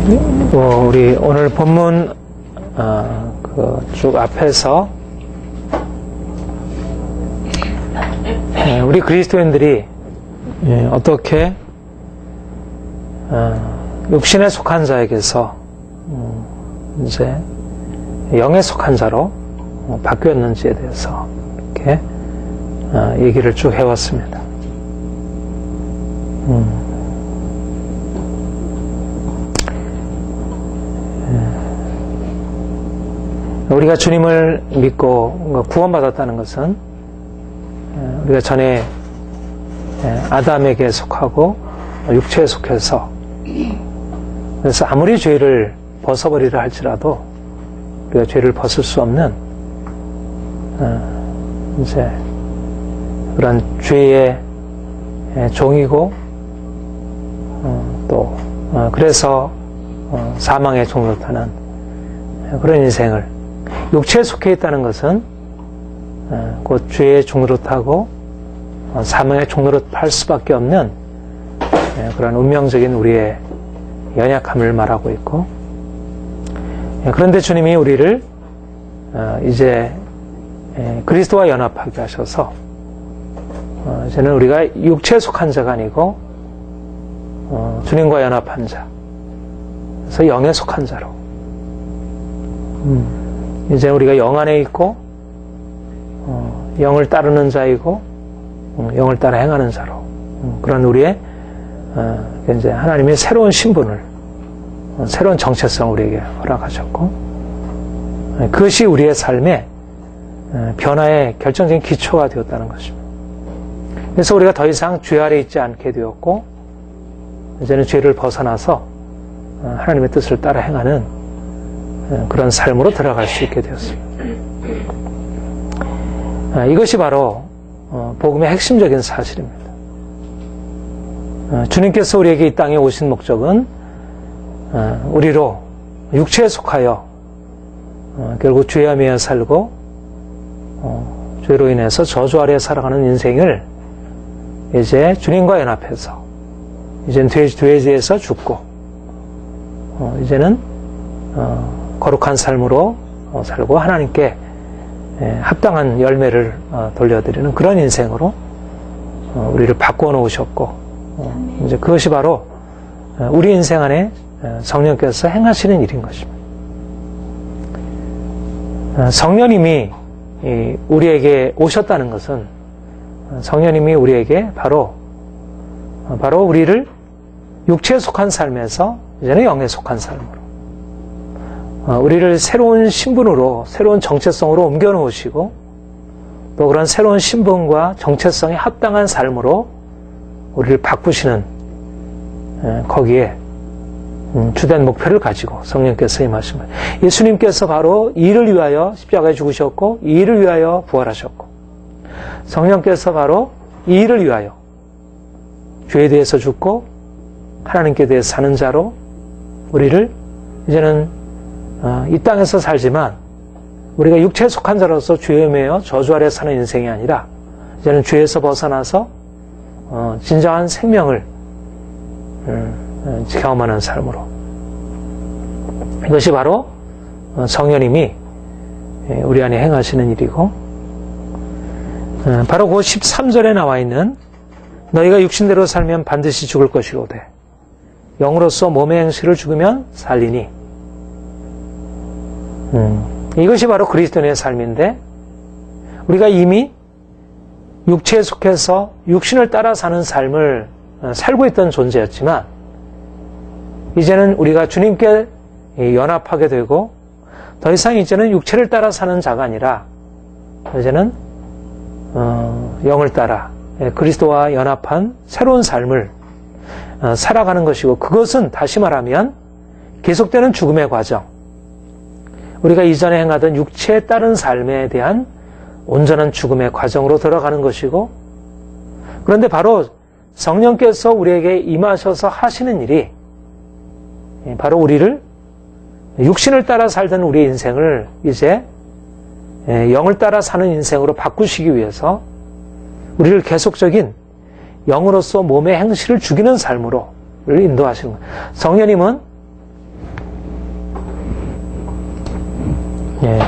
우리 오늘 본문 쭉 앞에서 우리 그리스도인들이 어떻게 육신에 속한 자에게서 이제 영에 속한 자로 바뀌었는지에 대해서 이렇게 얘기를 쭉 해왔습니다. 우리가 주님을 믿고 구원받았다는 것은 우리가 전에 아담에게 속하고 육체에 속해서, 그래서 아무리 죄를 벗어버리려 할지라도 우리가 죄를 벗을 수 없는 이제 그런 죄의 종이고, 또 그래서 사망의 종으로 타는 그런 인생을, 육체에 속해 있다는 것은 곧 죄의 종으로 타고 사망의 종으로 탈 수밖에 없는 그런 운명적인 우리의 연약함을 말하고 있고, 그런데 주님이 우리를 이제 그리스도와 연합하게 하셔서 이제는 우리가 육체에 속한 자가 아니고 주님과 연합한 자, 그래서 영에 속한 자로, 이제 우리가 영 안에 있고 영을 따르는 자이고 영을 따라 행하는 자로, 그런 우리의 이제 하나님의 새로운 신분을, 새로운 정체성을 우리에게 허락하셨고, 그것이 우리의 삶의 변화의 결정적인 기초가 되었다는 것입니다. 그래서 우리가 더 이상 죄 아래 있지 않게 되었고, 이제는 죄를 벗어나서 하나님의 뜻을 따라 행하는 그런 삶으로 들어갈 수 있게 되었습니다. 이것이 바로 복음의 핵심적인 사실입니다. 주님께서 우리에게 이 땅에 오신 목적은 우리로 육체에 속하여 결국 죄에 매여 살고 죄로 인해서 저주 아래 살아가는 인생을 이제 주님과 연합해서 이제는 죄에 대해서 죽고 이제는 거룩한 삶으로 살고 하나님께 합당한 열매를 돌려드리는 그런 인생으로 우리를 바꾸어 놓으셨고, 이제 그것이 바로 우리 인생 안에 성령께서 행하시는 일인 것입니다. 성령님이 우리에게 오셨다는 것은, 성령님이 우리에게 바로 우리를 육체에 속한 삶에서 이제는 영에 속한 삶으로, 우리를 새로운 신분으로, 새로운 정체성으로 옮겨 놓으시고, 또 그런 새로운 신분과 정체성에 합당한 삶으로 우리를 바꾸시는, 거기에 주된 목표를 가지고 성령께서 임하신 거예요. 예수님께서 바로 이 일을 위하여 십자가에 죽으셨고, 이 일을 위하여 부활하셨고, 성령께서 바로 이 일을 위하여 죄에 대해서 죽고 하나님께 대해서 사는 자로 우리를 이제는 이 땅에서 살지만 우리가 육체에 속한 자로서 죄에 매여 저주 아래 사는 인생이 아니라 이제는 죄에서 벗어나서 진정한 생명을 경험하는 삶으로, 이것이 바로 성령님이 우리 안에 행하시는 일이고, 바로 그 13절에 나와 있는 너희가 육신대로 살면 반드시 죽을 것이로되 영으로서 몸의 행실을 죽으면 살리니, 이것이 바로 그리스도인의 삶인데, 우리가 이미 육체에 속해서 육신을 따라 사는 삶을 살고 있던 존재였지만, 이제는 우리가 주님께 연합하게 되고 더 이상 이제는 육체를 따라 사는 자가 아니라 이제는 영을 따라 그리스도와 연합한 새로운 삶을 살아가는 것이고, 그것은 다시 말하면 계속되는 죽음의 과정, 우리가 이전에 행하던 육체에 따른 삶에 대한 온전한 죽음의 과정으로 들어가는 것이고, 그런데 바로 성령께서 우리에게 임하셔서 하시는 일이 바로 우리를 육신을 따라 살던 우리의 인생을 이제 영을 따라 사는 인생으로 바꾸시기 위해서 우리를 계속적인 영으로서 몸의 행실을 죽이는 삶으로 우리를 인도하시는 거예요. 성령님은 예,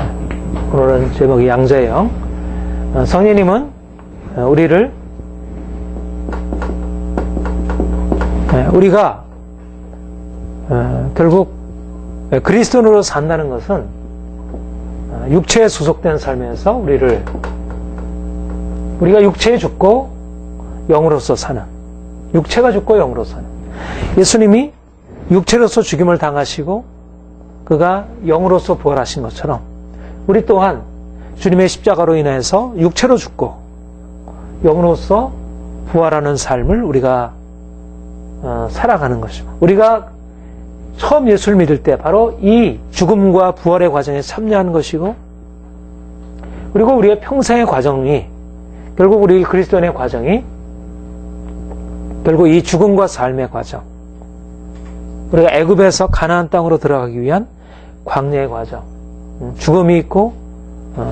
오늘은 제목이 양자의 영. 성령님은 우리를 우리가 결국 그리스도인으로 산다는 것은 육체에 소속된 삶에서 우리가 육체에 죽고 영으로서 사는, 육체가 죽고 영으로 사는, 예수님이 육체로서 죽임을 당하시고 그가 영으로서 부활하신 것처럼 우리 또한 주님의 십자가로 인해서 육체로 죽고 영으로서 부활하는 삶을 우리가 살아가는 것입니다. 우리가 처음 예수를 믿을 때 바로 이 죽음과 부활의 과정에 참여하는 것이고, 그리고 우리의 평생의 과정이, 결국 우리 그리스도인의 과정이 결국 이 죽음과 삶의 과정, 우리가 애굽에서 가나안 땅으로 들어가기 위한 광야의 과정, 죽음이 있고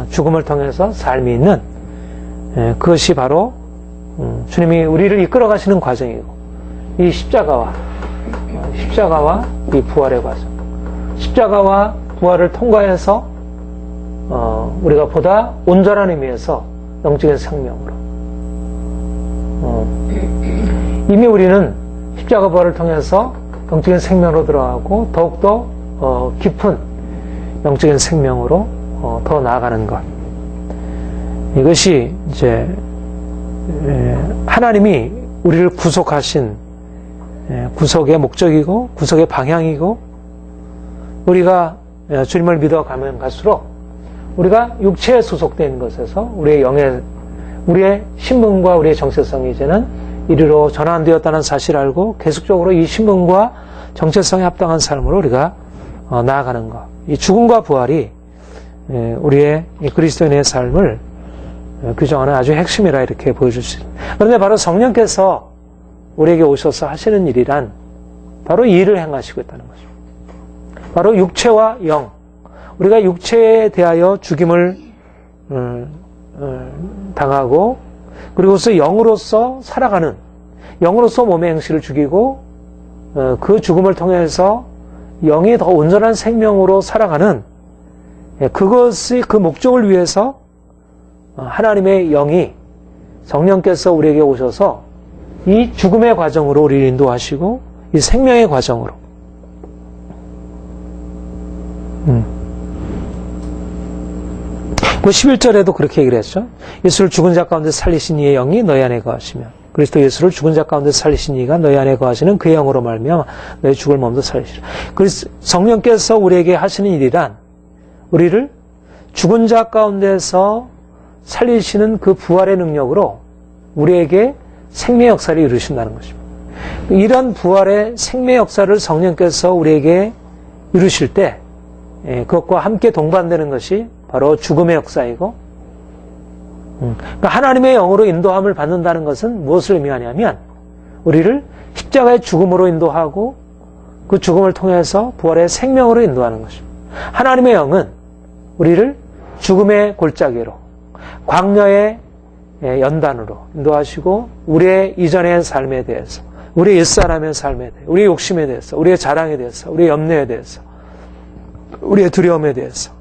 죽음을 통해서 삶이 있는, 그것이 바로 주님이 우리를 이끌어 가시는 과정이고, 이 십자가와 이 부활의 과정, 십자가와 부활을 통과해서 우리가 보다 온전한 의미에서 영적인 생명으로, 이미 우리는 십자가 부활을 통해서 영적인 생명으로 들어가고 더욱더 깊은 영적인 생명으로 더 나아가는 것, 이것이 이제 하나님이 우리를 구속하신 구속의 목적이고 구속의 방향이고, 우리가 주님을 믿어가면 갈수록 우리가 육체에 소속된 것에서 우리의 신분과 우리의 정체성이 이제는 이리로 전환되었다는 사실을 알고 계속적으로 이 신분과 정체성에 합당한 삶으로 우리가 나아가는 것, 이 죽음과 부활이 우리의 그리스도인의 삶을 규정하는 아주 핵심이라 이렇게 보여줄 수 있습니다. 그런데 바로 성령께서 우리에게 오셔서 하시는 일이란 바로 이 일을 행하시고 있다는 것입니다. 바로 육체와 영, 우리가 육체에 대하여 죽임을 당하고 그리고서 영으로서 살아가는, 영으로서 몸의 행실을 죽이고 그 죽음을 통해서 영이 더 온전한 생명으로 살아가는, 그것이 그 목적을 위해서 하나님의 영이, 성령께서 우리에게 오셔서 이 죽음의 과정으로 우리를 인도하시고 이 생명의 과정으로, 그 11절에도 그렇게 얘기를 했죠. 예수를 죽은 자 가운데 살리신 이의 영이 너희 안에 거하시면, 그리스도 예수를 죽은 자 가운데 살리신 이가 너희 안에 거하시는 그의 영으로 말미암아 너희 죽을 몸도 살리시라. 그래서 성령께서 우리에게 하시는 일이란 우리를 죽은 자 가운데서 살리시는 그 부활의 능력으로 우리에게 생명 역사를 이루신다는 것입니다. 이런 부활의 생명 역사를 성령께서 우리에게 이루실 때 그것과 함께 동반되는 것이 바로 죽음의 역사이고, 그러니까 하나님의 영으로 인도함을 받는다는 것은 무엇을 의미하냐면 우리를 십자가의 죽음으로 인도하고 그 죽음을 통해서 부활의 생명으로 인도하는 것입니다. 하나님의 영은 우리를 죽음의 골짜기로, 광야의 연단으로 인도하시고 우리의 이전의 삶에 대해서, 우리의 옛사람의 삶에 대해서, 우리의 욕심에 대해서, 우리의 자랑에 대해서, 우리의 염려에 대해서, 우리의 두려움에 대해서,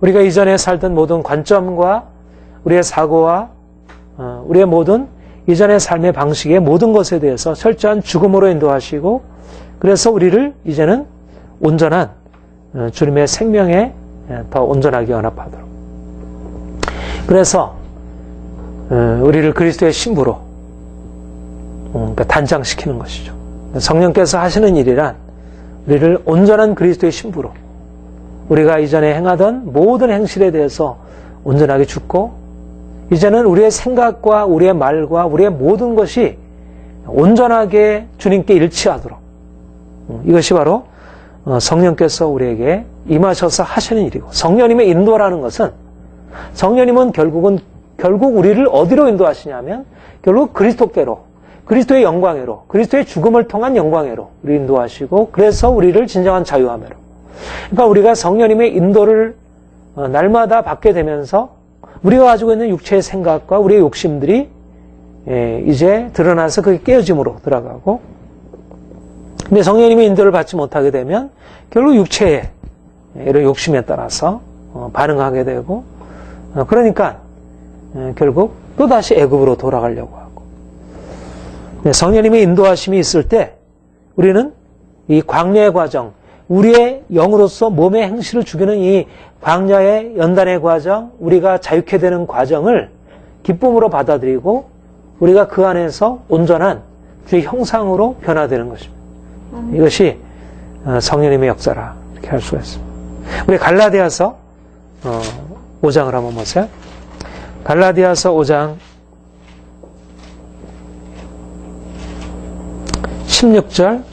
우리가 이전에 살던 모든 관점과 우리의 사고와 우리의 모든 이전의 삶의 방식의 모든 것에 대해서 철저한 죽음으로 인도하시고, 그래서 우리를 이제는 온전한 주님의 생명에 더 온전하게 연합하도록, 그래서 우리를 그리스도의 신부로 그러니까 단장시키는 것이죠. 성령께서 하시는 일이란 우리를 온전한 그리스도의 신부로, 우리가 이전에 행하던 모든 행실에 대해서 온전하게 죽고 이제는 우리의 생각과 우리의 말과 우리의 모든 것이 온전하게 주님께 일치하도록, 이것이 바로 성령께서 우리에게 임하셔서 하시는 일이고, 성령님의 인도라는 것은, 성령님은 결국 우리를 어디로 인도하시냐면 결국 그리스도께로, 그리스도의 영광으로, 그리스도의 죽음을 통한 영광으로 우리 인도하시고, 그래서 우리를 진정한 자유함으로, 그러니까 우리가 성령님의 인도를 날마다 받게 되면서 우리가 가지고 있는 육체의 생각과 우리의 욕심들이 이제 드러나서 그게 깨어짐으로 들어가고, 근데 성령님의 인도를 받지 못하게 되면 결국 육체의 이런 욕심에 따라서 반응하게 되고, 그러니까 결국 또다시 애굽으로 돌아가려고 하고. 성령님의 인도하심이 있을 때 우리는 이 광야의 과정, 우리의 영으로서 몸의 행실을 죽이는 이 광야의 연단의 과정, 우리가 자유케 되는 과정을 기쁨으로 받아들이고 우리가 그 안에서 온전한 주의 형상으로 변화되는 것입니다. 이것이 성령님의 역사라 이렇게 할 수가 있습니다. 우리 갈라디아서 5장을 한번 보세요. 갈라디아서 5장 16절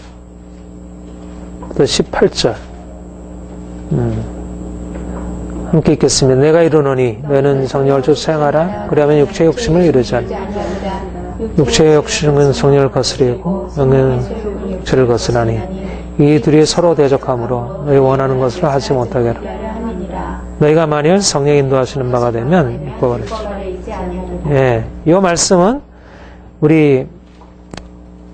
또 18절 함께 읽겠습니다. 내가 이르노니 너희는 성령을 쫓아 행하라. 그러면 육체의 욕심을 이루지 않으라. 육체의 욕심은 성령을 거스리고 영은 육체를 거스르나니 이 둘이 서로 대적하므로 너희 원하는 것을 하지 못하게 하라. 너희가 만일 성령 인도하시는 바가 되면 율법 아래 있지 않으라. 예, 이 말씀은 우리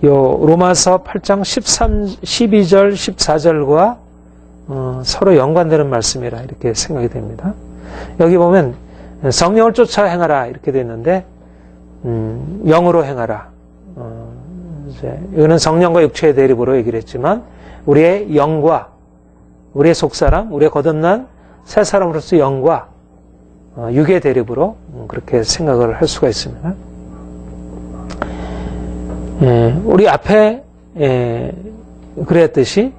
요 로마서 8장 12절 14절과 서로 연관되는 말씀이라 이렇게 생각이 됩니다. 여기 보면 성령을 쫓아 행하라 이렇게 되어 있는데 영으로 행하라. 이거는 성령과 육체의 대립으로 얘기를 했지만 우리의 영과 우리의 속사람, 우리의 거듭난 새 사람으로서 영과 육의 대립으로 그렇게 생각을 할 수가 있습니다. 우리 앞에 그랬듯이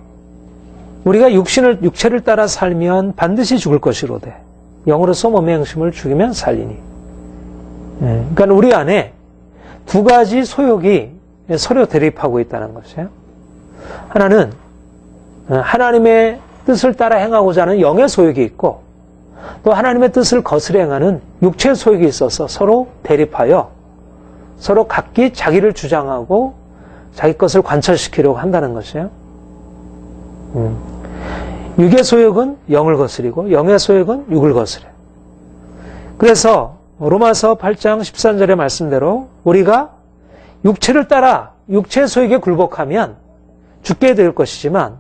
우리가 육체를 따라 살면 반드시 죽을 것이로되 영으로서 몸의 행심을 죽이면 살리니. 그러니까 우리 안에 두 가지 소욕이 서로 대립하고 있다는 것이에요. 하나는 하나님의 뜻을 따라 행하고자 하는 영의 소욕이 있고 또 하나님의 뜻을 거스려 행하는 육체의 소욕이 있어서 서로 대립하여 서로 각기 자기를 주장하고 자기 것을 관철시키려고 한다는 것이에요. 육의 소욕은 영을 거스리고 영의 소욕은 육을 거스려요. 그래서 로마서 8장 13절의 말씀대로 우리가 육체를 따라 육체의 소욕에 굴복하면 죽게 될 것이지만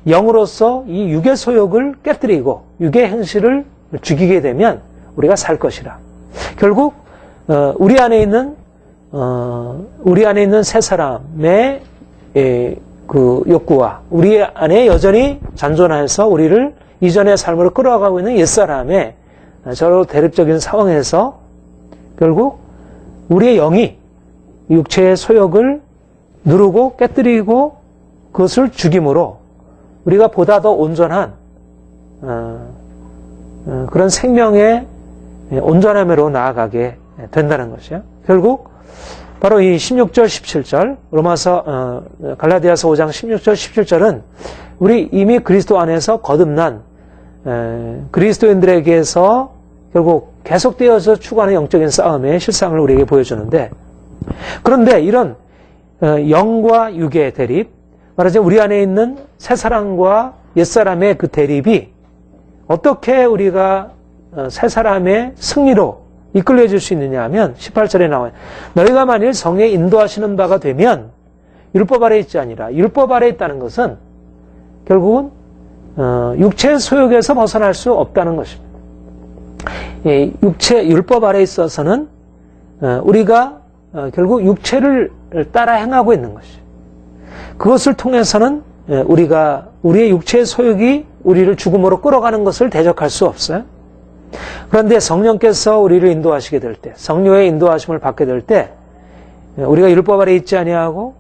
영으로서 이 육의 소욕을 깨뜨리고 육의 행실을 죽이게 되면 우리가 살 것이라. 결국 우리 안에 있는 새 사람의 그 욕구와 우리 안에 여전히 잔존해서 우리를 이전의 삶으로 끌어가고 있는 옛사람의 저로 대립적인 상황에서 결국 우리의 영이 육체의 소욕을 누르고 깨뜨리고 그것을 죽임으로 우리가 보다 더 온전한 그런 생명의 온전함으로 나아가게 된다는 것이에요. 결국 바로 이 16절, 17절, 갈라디아서 5장 16절, 17절은 우리 이미 그리스도 안에서 거듭난 그리스도인들에게서 결국 계속되어서 추구하는 영적인 싸움의 실상을 우리에게 보여주는데, 그런데 이런 영과 육의 대립, 말하자면 우리 안에 있는 새사람과 옛사람의 그 대립이 어떻게 우리가 새사람의 승리로 이끌려질 수 있느냐 하면 18절에 나와요. 너희가 만일 성령의 인도하시는 바가 되면 율법 아래 있지 아니라. 율법 아래 있다는 것은 결국은 육체의 소욕에서 벗어날 수 없다는 것입니다. 율법 아래 있어서는 우리가 결국 육체를 따라 행하고 있는 것이죠. 그것을 통해서는 우리의 육체의 소욕이 우리를 죽음으로 끌어가는 것을 대적할 수 없어요. 그런데 성령께서 우리를 인도하시게 될 때, 성령의 인도하심을 받게 될 때, 우리가 율법 아래 있지 아니하고,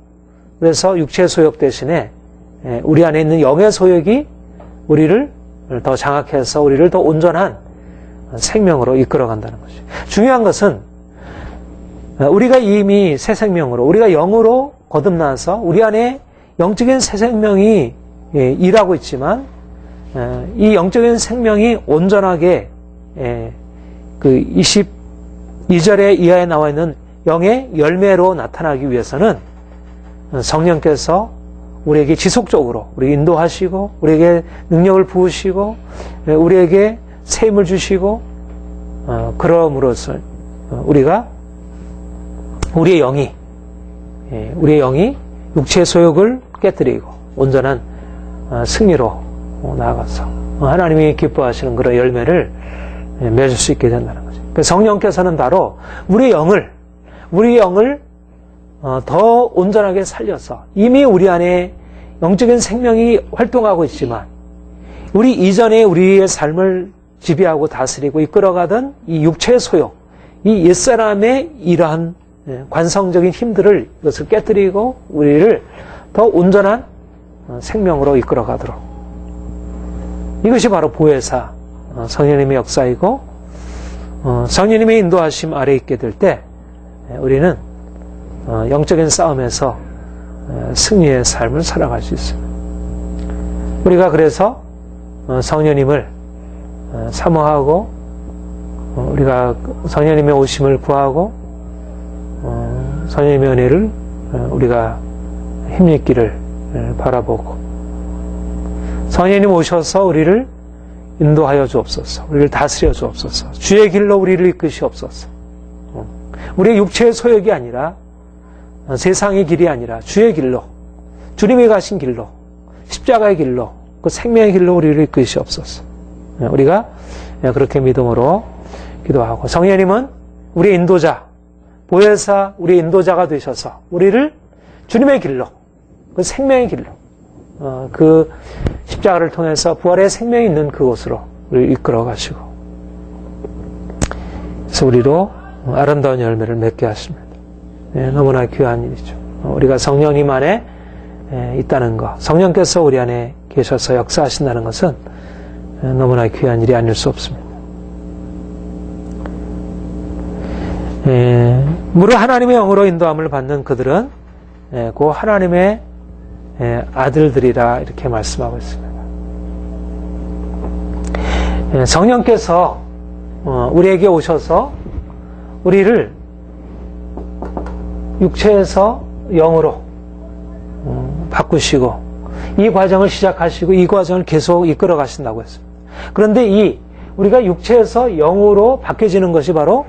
그래서 육체의 소욕 대신에 우리 안에 있는 영의 소욕이 우리를 더 장악해서 우리를 더 온전한 생명으로 이끌어간다는 것이죠. 중요한 것은 우리가 이미 새 생명으로, 우리가 영으로 거듭나서 우리 안에 영적인 새 생명이 일하고 있지만 이 영적인 생명이 온전하게 그 22절에 이하에 나와 있는 영의 열매로 나타나기 위해서는 성령께서 우리에게 지속적으로 우리 인도하시고 우리에게 능력을 부으시고 우리에게 새 힘을 주시고 그럼으로써 우리가 우리의 영이 육체의 소욕을 깨뜨리고 온전한 승리로 나아가서 하나님이 기뻐하시는 그런 열매를 맺을 수 있게 된다는 거죠. 성령께서는 바로 우리 영을 더 온전하게 살려서 이미 우리 안에 영적인 생명이 활동하고 있지만 우리 이전에 우리의 삶을 지배하고 다스리고 이끌어가던 이 육체의 소욕, 이 옛사람의 이러한 관성적인 힘들을 이것을 깨뜨리고 우리를 더 온전한 생명으로 이끌어가도록, 이것이 바로 보혜사 성령님의 역사이고, 성령님의 인도하심 아래 있게 될 때 우리는 영적인 싸움에서 승리의 삶을 살아갈 수 있습니다. 우리가 그래서 성령님을 사모하고 우리가 성령님의 오심을 구하고 성령님의 은혜를 우리가 힘입기를 바라보고, 성령님 오셔서 우리를 인도하여 주옵소서, 우리를 다스려 주옵소서, 주의 길로 우리를 이끄시옵소서. 우리의 육체의 소욕이 아니라, 세상의 길이 아니라 주의 길로, 주님이 가신 길로, 십자가의 길로, 그 생명의 길로 우리를 이끄시옵소서. 우리가 그렇게 믿음으로 기도하고, 성령님은 우리의 인도자, 보혜사, 우리의 인도자가 되셔서 우리를 주님의 길로, 그 생명의 길로, 그 십자가를 통해서 부활의 생명이 있는 그곳으로 우리를 이끌어 가시고, 그래서 우리로 아름다운 열매를 맺게 하십니다. 너무나 귀한 일이죠. 우리가 성령님 안에 있다는 것, 성령께서 우리 안에 계셔서 역사하신다는 것은 너무나 귀한 일이 아닐 수 없습니다. 무릇 하나님의 영으로 인도함을 받는 그들은 그 하나님의 아들들이라, 이렇게 말씀하고 있습니다. 성령께서 우리에게 오셔서 우리를 육체에서 영으로 바꾸시고 이 과정을 시작하시고 이 과정을 계속 이끌어 가신다고 했습니다. 그런데 우리가 육체에서 영으로 바뀌어지는 것이 바로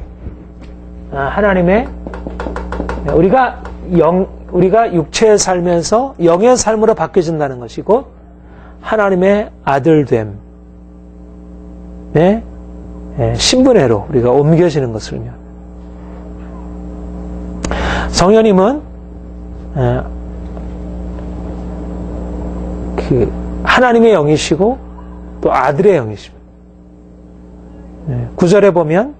하나님의, 우리가 육체에 살면서 영의 삶으로 바뀌어진다는 것이고, 하나님의 아들됨의 신분회로 우리가 옮겨지는 것을 의미합니다. 성령님은 하나님의 영이시고 또 아들의 영이십니다. 9절에 보면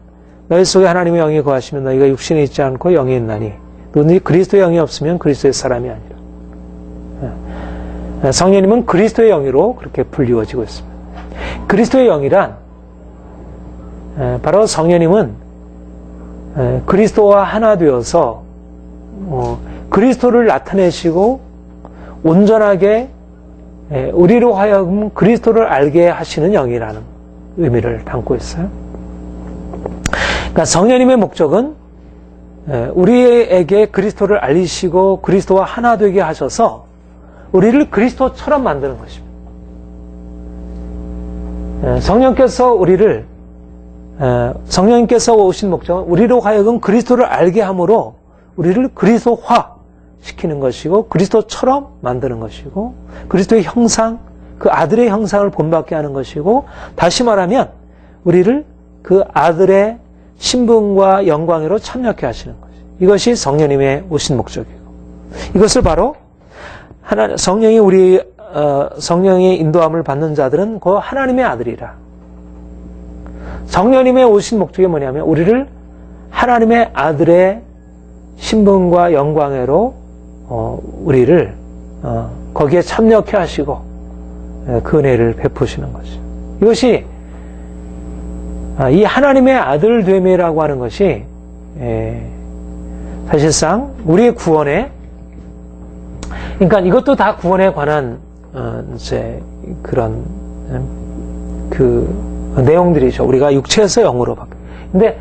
너희 속에 하나님의 영이 거하시면 너희가 육신에 있지 않고 영이 있나니 너희 그리스도의 영이 없으면 그리스도의 사람이 아니라. 성령님은 그리스도의 영으로 그렇게 불리워지고 있습니다. 그리스도의 영이란 바로 성령님은 그리스도와 하나 되어서 그리스도를 나타내시고 온전하게 우리로 하여금 그리스도를 알게 하시는 영이라는 의미를 담고 있어요. 그러니까 성령님의 목적은 우리에게 그리스도를 알리시고 그리스도와 하나 되게 하셔서 우리를 그리스도처럼 만드는 것입니다. 성령님께서 오신 목적은 우리로 하여금 그리스도를 알게 함으로 우리를 그리스도화 시키는 것이고 그리스도처럼 만드는 것이고 그리스도의 형상, 그 아들의 형상을 본받게 하는 것이고, 다시 말하면 우리를 그 아들의 신분과 영광으로 참여케 하시는 것이죠. 이것이 성령님의 오신 목적이고, 이것을 바로 성령의 인도함을 받는 자들은 그 하나님의 아들이라. 성령님의 오신 목적이 뭐냐면 우리를 하나님의 아들의 신분과 영광으로 우리를 거기에 참여케 하시고 그 은혜를 베푸시는 것이죠. 이것이 이 하나님의 아들됨이라고 하는 것이 사실상 우리의 구원에, 그러니까 이것도 다 구원에 관한 이제 그런 그 내용들이죠. 우리가 육체에서 영으로 바뀌어. 근데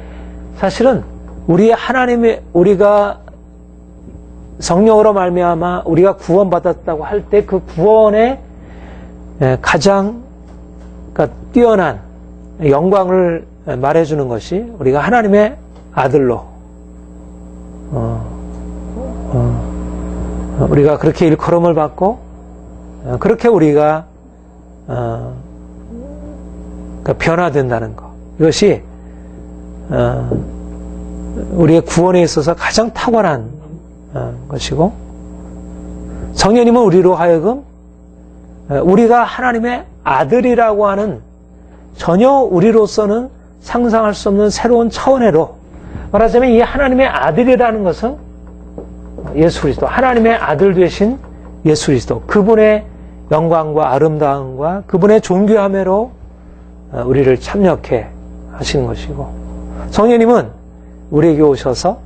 사실은 우리가 성령으로 말미암아 우리가 구원받았다고 할 때 그 구원의 가장 뛰어난 영광을 말해주는 것이 우리가 하나님의 아들로 우리가 그렇게 일컬음을 받고 그렇게 우리가 그러니까 변화된다는 것. 이것이 우리의 구원에 있어서 가장 탁월한 것이고, 성령님은 우리로 하여금 우리가 하나님의 아들이라고 하는 전혀 우리로서는 상상할 수 없는 새로운 차원으로, 말하자면 이 하나님의 아들이라는 것은 예수 그리스도, 하나님의 아들 되신 예수 그리스도, 그분의 영광과 아름다움과 그분의 존귀함으로 우리를 참여케 하시는 것이고, 성령님은 우리에게 오셔서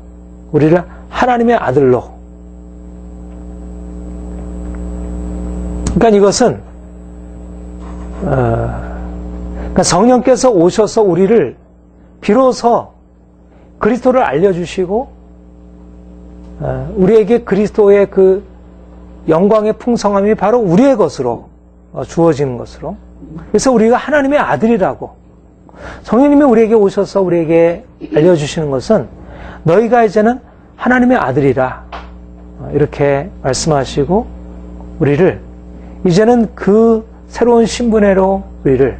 우리를 하나님의 아들로, 그러니까 이것은 그러니까 성령께서 오셔서 우리를 비로소 그리스도를 알려주시고 우리에게 그리스도의 그 영광의 풍성함이 바로 우리의 것으로 주어지는 것으로, 그래서 우리가 하나님의 아들이라고 성령님이 우리에게 오셔서 우리에게 알려주시는 것은 너희가 이제는 하나님의 아들이라 이렇게 말씀하시고 우리를 이제는 그 새로운 신분으로 우리를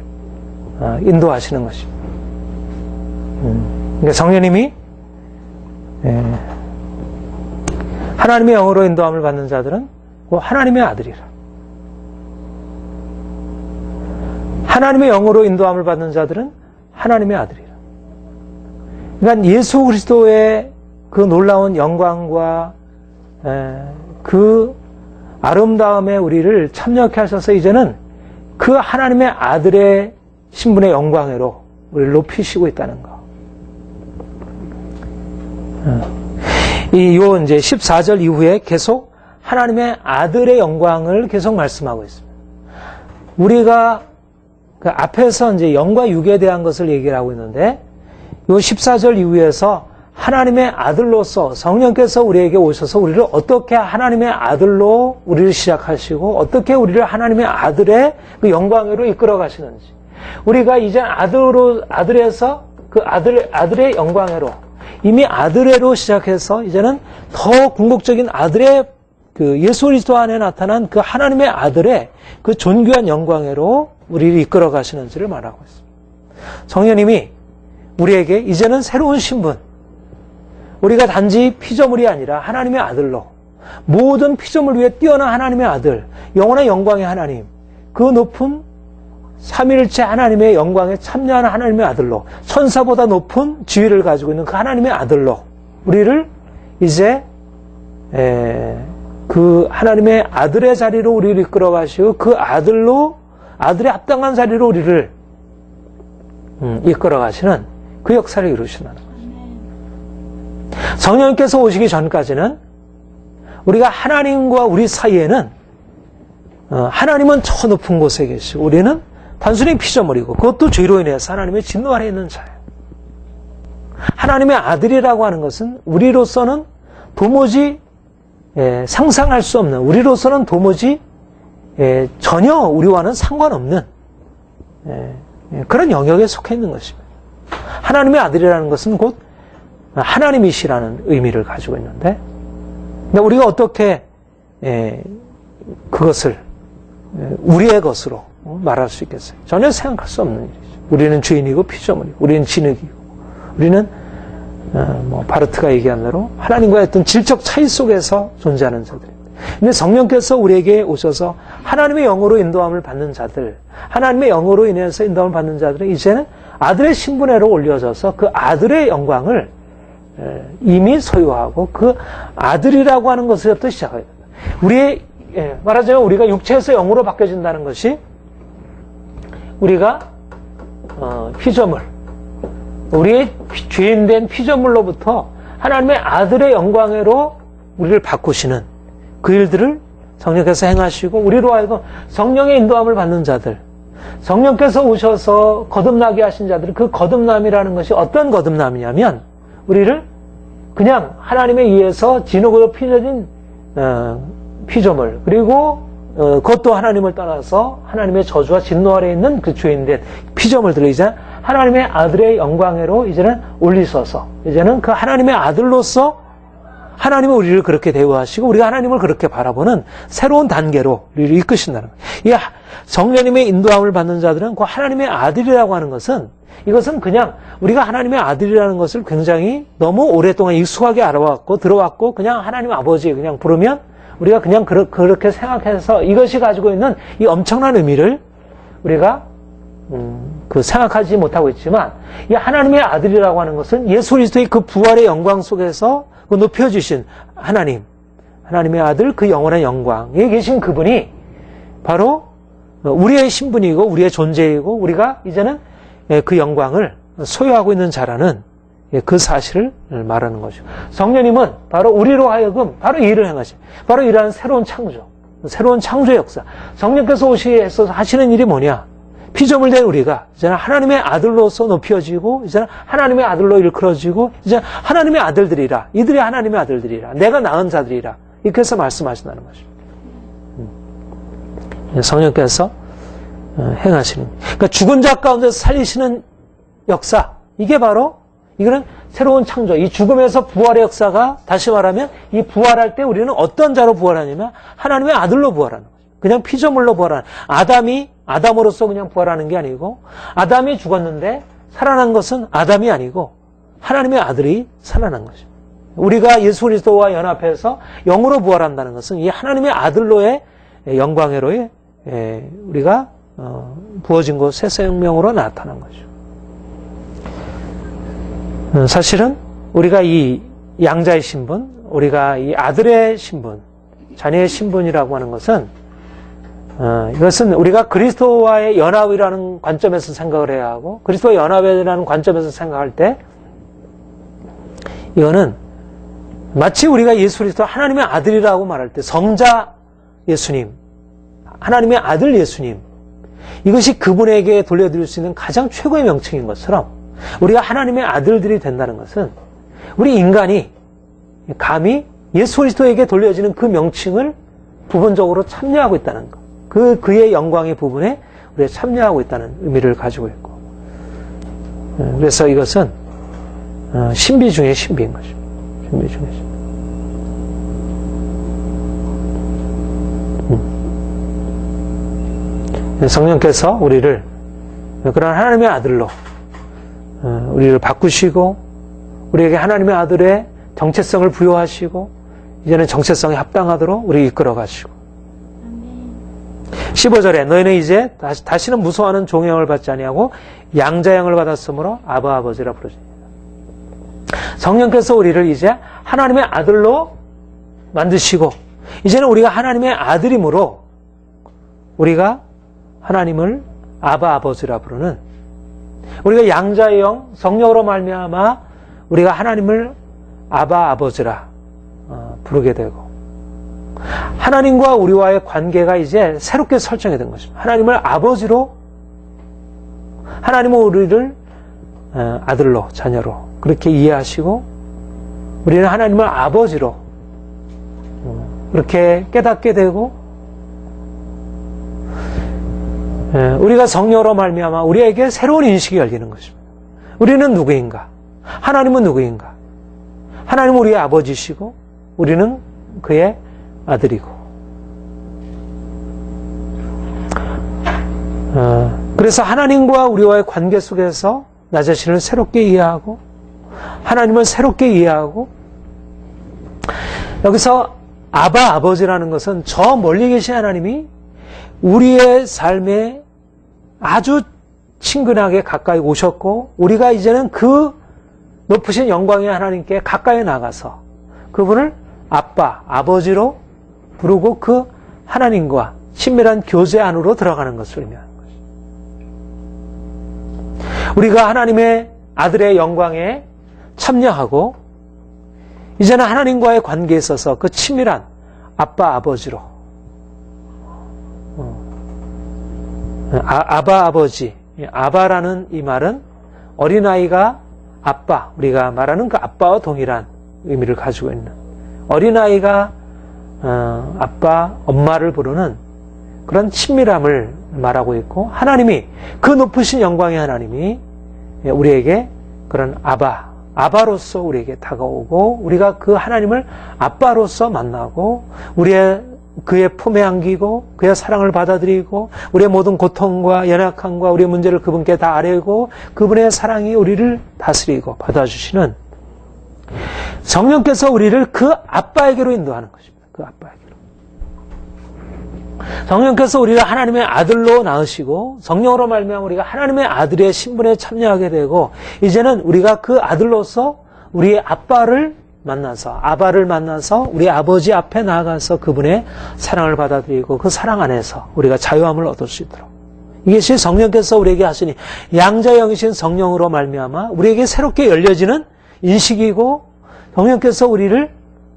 인도하시는 것입니다. 그러니까 성령님이 하나님의 영으로 인도함을 받는 자들은 하나님의 아들이라. 하나님의 영으로 인도함을 받는 자들은 하나님의 아들이라. 그러니까 예수 그리스도의 그 놀라운 영광과 그 아름다움에 우리를 참여케 하셔서 이제는 그 하나님의 아들의 신분의 영광으로 우리를 높이시고 있다는 거. 요 이제 14절 이후에 계속 하나님의 아들의 영광을 계속 말씀하고 있습니다. 우리가 그 앞에서 이제 영과 육에 대한 것을 얘기를 하고 있는데, 요 14절 이후에서 하나님의 아들로서 성령께서 우리에게 오셔서 우리를 어떻게 하나님의 아들로 우리를 시작하시고 어떻게 우리를 하나님의 아들의 그 영광으로 이끌어 가시는지, 우리가 이제 아들에서 그 아들의 영광으로, 이미 아들애로 시작해서 이제는 더 궁극적인 아들의 그 예수 그리스도 안에 나타난 그 하나님의 아들의 그 존귀한 영광으로 우리를 이끌어 가시는지를 말하고 있습니다. 성령님이 우리에게 이제는 새로운 신분, 우리가 단지 피조물이 아니라 하나님의 아들로, 모든 피조물 위에 뛰어난 하나님의 아들, 영원한 영광의 하나님, 그 높은 삼위일체 하나님의 영광에 참여하는 하나님의 아들로, 천사보다 높은 지위를 가지고 있는 그 하나님의 아들로 우리를 이제 그 하나님의 아들의 자리로 우리를 이끌어 가시고 그 아들로, 아들의 합당한 자리로 우리를 이끌어 가시는 그 역사를 이루신다는 거죠. 성령께서 오시기 전까지는 우리가 하나님과 우리 사이에는 하나님은 저 높은 곳에 계시고 우리는 단순히 피조물이고, 그것도 죄로 인해서 하나님의 진노 아래 있는 자예요. 하나님의 아들이라고 하는 것은 우리로서는 도무지 상상할 수 없는, 우리로서는 도무지 전혀 우리와는 상관없는 그런 영역에 속해 있는 것입니다. 하나님의 아들이라는 것은 곧 하나님이시라는 의미를 가지고 있는데, 우리가 어떻게 그것을 우리의 것으로 말할 수 있겠어요? 전혀 생각할 수 없는 일이죠. 우리는 죄인이고 피조물이고, 우리는 진흙이고, 우리는 바르트가 얘기한 대로 하나님과의 어떤 질적 차이 속에서 존재하는 자들입니다. 근데 성령께서 우리에게 오셔서 하나님의 영으로 인도함을 받는 자들, 하나님의 영으로 인해서 인도함을 받는 자들은 이제는 아들의 신분으로 올려져서 그 아들의 영광을 이미 소유하고 그 아들이라고 하는 것에서부터 시작해야 됩니다. 말하자면 우리가 육체에서 영으로 바뀌어진다는 것이, 우리가 피조물, 우리의 죄인된 피조물로부터 하나님의 아들의 영광으로 우리를 바꾸시는 그 일들을 성령께서 행하시고, 우리로 하여금 성령의 인도함을 받는 자들, 성령께서 오셔서 거듭나게 하신 자들은 그 거듭남이라는 것이 어떤 거듭남이냐면, 우리를 그냥 하나님에 의해서 진흙으로 빚어진 피조물, 그리고 그것도 하나님을 떠나서 하나님의 저주와 진노 아래 있는 그 죄인된 피조물들을 이제 하나님의 아들의 영광으로 이제는 올리셔서, 이제는 그 하나님의 아들로서 하나님은 우리를 그렇게 대우하시고 우리가 하나님을 그렇게 바라보는 새로운 단계로 우리를 이끄신다는 거예요. 성령님의 인도함을 받는 자들은 그 하나님의 아들이라고 하는 것은 이것은 그냥 우리가 하나님의 아들이라는 것을 굉장히 너무 오랫동안 익숙하게 알아왔고 들어왔고 그냥 하나님 아버지 그냥 부르면 우리가 그냥 그렇게 생각해서 이것이 가지고 있는 이 엄청난 의미를 우리가 생각하지 못하고 있지만 이 하나님의 아들이라고 하는 것은 예수 그리스도의 그 부활의 영광 속에서 그 높여주신 하나님의 아들 그 영원한 영광에 계신 그분이 바로 우리의 신분이고 우리의 존재이고 우리가 이제는 그 영광을 소유하고 있는 자라는 그 사실을 말하는 것이죠. 성령님은 바로 우리로 하여금 바로 이 일을 행하시. 바로 이러한 새로운 창조의 역사. 성령께서 오셔서 하시는 일이 뭐냐? 피조물 된 우리가 이제는 하나님의 아들로서 높여지고 이제는 하나님의 아들로 일컬어지고 이제 하나님의 아들들이라. 이들이 하나님의 아들들이라. 내가 낳은 자들이라. 이렇게 해서 말씀하신다는 것입니다. 성령께서 행하시는. 그러니까 죽은 자 가운데서 살리시는 역사. 이게 바로 이거는 새로운 창조. 이 죽음에서 부활의 역사가 다시 말하면 이 부활할 때 우리는 어떤 자로 부활하냐면 하나님의 아들로 부활하는 거죠. 그냥 피조물로 부활하는. 아담으로서 그냥 부활하는 게 아니고 아담이 죽었는데 살아난 것은 아담이 아니고 하나님의 아들이 살아난 거죠. 우리가 예수 그리스도와 연합해서 영으로 부활한다는 것은 이 하나님의 아들로의 영광으로의 우리가 부어진 것 새 생명으로 나타난 거죠. 사실은 우리가 이 양자의 신분, 우리가 이 아들의 신분, 자녀의 신분이라고 하는 것은 이것은 우리가 그리스도와의 연합이라는 관점에서 생각을 해야 하고 그리스도와 연합이라는 관점에서 생각할 때 이거는 마치 우리가 예수 그리스도 하나님의 아들이라고 말할 때 성자 예수님, 하나님의 아들 예수님 이것이 그분에게 돌려드릴 수 있는 가장 최고의 명칭인 것처럼 우리가 하나님의 아들들이 된다는 것은 우리 인간이 감히 예수 그리스도에게 돌려지는 그 명칭을 부분적으로 참여하고 있다는 것. 그의 영광의 부분에 우리가 참여하고 있다는 의미를 가지고 있고. 그래서 이것은 신비 중의 신비인 것입니다. 신비 중의 신비. 성령께서 우리를 그런 하나님의 아들로 우리를 바꾸시고 우리에게 하나님의 아들의 정체성을 부여하시고 이제는 정체성에 합당하도록 우리 이끌어 가시고 15절에 너희는 이제 다시는 무서워하는 종의 영을 받지 아니하고 양자의 영을 받았으므로 아바 아버지라 부르시니라. 성령께서 우리를 이제 하나님의 아들로 만드시고 이제는 우리가 하나님의 아들이므로 우리가 하나님을 아바 아버지라 부르는 우리가 양자의 영 성령으로 말미암아 우리가 하나님을 아바 아버지라 부르게 되고 하나님과 우리와의 관계가 이제 새롭게 설정이 된 것입니다. 하나님을 아버지로 하나님은 우리를 아들로 자녀로 그렇게 이해하시고 우리는 하나님을 아버지로 그렇게 깨닫게 되고 우리가 성령으로 말미암아 우리에게 새로운 인식이 열리는 것입니다. 우리는 누구인가? 하나님은 누구인가? 하나님은 우리의 아버지시고 우리는 그의 아들이고 그래서 하나님과 우리와의 관계 속에서 나 자신을 새롭게 이해하고 하나님을 새롭게 이해하고 여기서 아바 아버지라는 것은 저 멀리 계신 하나님이 우리의 삶에 아주 친근하게 가까이 오셨고 우리가 이제는 그 높으신 영광의 하나님께 가까이 나가서 그분을 아빠, 아버지로 부르고 그 하나님과 친밀한 교제 안으로 들어가는 것을 의미하는 것이죠. 우리가 하나님의 아들의 영광에 참여하고 이제는 하나님과의 관계에 있어서 그 친밀한 아빠, 아버지로 아바, 아버지. 아바라는 이 말은 어린아이가 아빠, 우리가 말하는 그 아빠와 동일한 의미를 가지고 있는 어린아이가 아빠, 엄마를 부르는 그런 친밀함을 말하고 있고 하나님이 그 높으신 영광의 하나님이 우리에게 그런 아바로서 우리에게 다가오고 우리가 그 하나님을 아빠로서 만나고 우리의 그의 품에 안기고 그의 사랑을 받아들이고 우리의 모든 고통과 연약함과 우리의 문제를 그분께 다 아뢰고 그분의 사랑이 우리를 다스리고 받아주시는 성령께서 우리를 그 아빠에게로 인도하는 것입니다. 그 아빠에게로. 성령께서 우리를 하나님의 아들로 낳으시고 성령으로 말미암아 우리가 하나님의 아들의 신분에 참여하게 되고 이제는 우리가 그 아들로서 우리의 아빠를 만나서 아바를 만나서 우리 아버지 앞에 나아가서 그분의 사랑을 받아들이고 그 사랑 안에서 우리가 자유함을 얻을 수 있도록 이것이 성령께서 우리에게 하시니 양자의 영이신 성령으로 말미암아 우리에게 새롭게 열려지는 인식이고 성령께서 우리를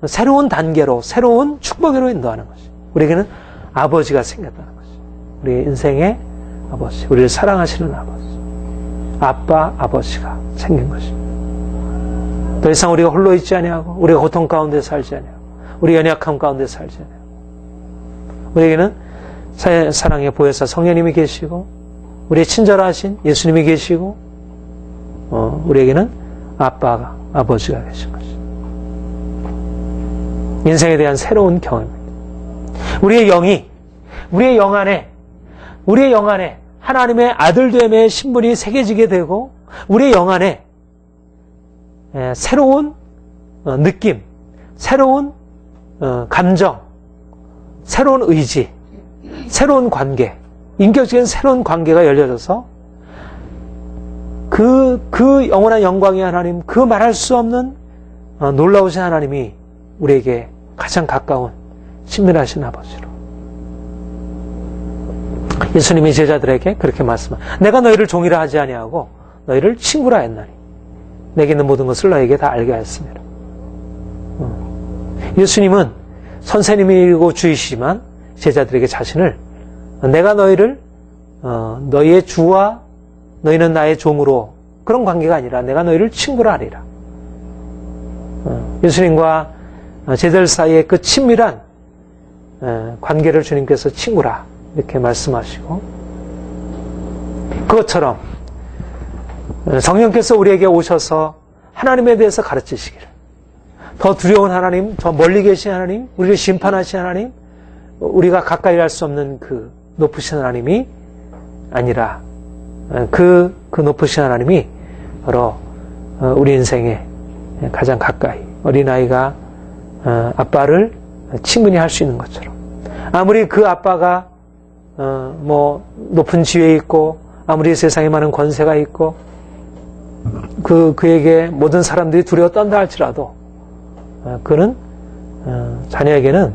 새로운 단계로 새로운 축복으로 인도하는 것이 우리에게는 아버지가 생겼다는 것이 우리의 인생의 아버지 우리를 사랑하시는 아버지 아빠 아버지가 생긴 것입니다. 더 이상 우리가 홀로 있지 아니하고 우리가 고통 가운데 살지 아니하고 우리 연약함 가운데 살지 아니하고 우리에게는 사랑의 보혜사 성령님이 계시고 우리의 친절하신 예수님이 계시고 우리에게는 아빠가 아버지가 계신 것입니다. 인생에 대한 새로운 경험입니다. 우리의 영 안에 하나님의 아들됨의 신분이 새겨지게 되고 우리의 영 안에 새로운 느낌, 새로운 감정, 새로운 의지, 새로운 관계, 인격적인 새로운 관계가 열려져서 그 영원한 영광의 하나님, 그 말할 수 없는 놀라우신 하나님이 우리에게 가장 가까운 친밀하신 아버지로 예수님이 제자들에게 그렇게 말씀합니다. 내가 너희를 종이라 하지 아니하고 너희를 친구라 했나니 내게 있는 모든 것을 너에게 다 알게 하였습니다. 예수님은 선생님이고 주이시지만 제자들에게 자신을 내가 너희를 너희의 주와 너희는 나의 종으로 그런 관계가 아니라 내가 너희를 친구라 하리라. 예수님과 제자들 사이의 그 친밀한 관계를 주님께서 친구라 이렇게 말씀하시고 그것처럼 성령께서 우리에게 오셔서 하나님에 대해서 가르치시기를 더 두려운 하나님, 더 멀리 계신 하나님, 우리를 심판하신 하나님, 우리가 가까이 할 수 없는 그 높으신 하나님이 아니라 그 높으신 하나님이 바로 우리 인생에 가장 가까이 어린아이가 아빠를 친근히 할 수 있는 것처럼 아무리 그 아빠가 높은 지위에 있고 아무리 세상에 많은 권세가 있고 그에게 모든 사람들이 두려워 떤다 할지라도 그는 자녀에게는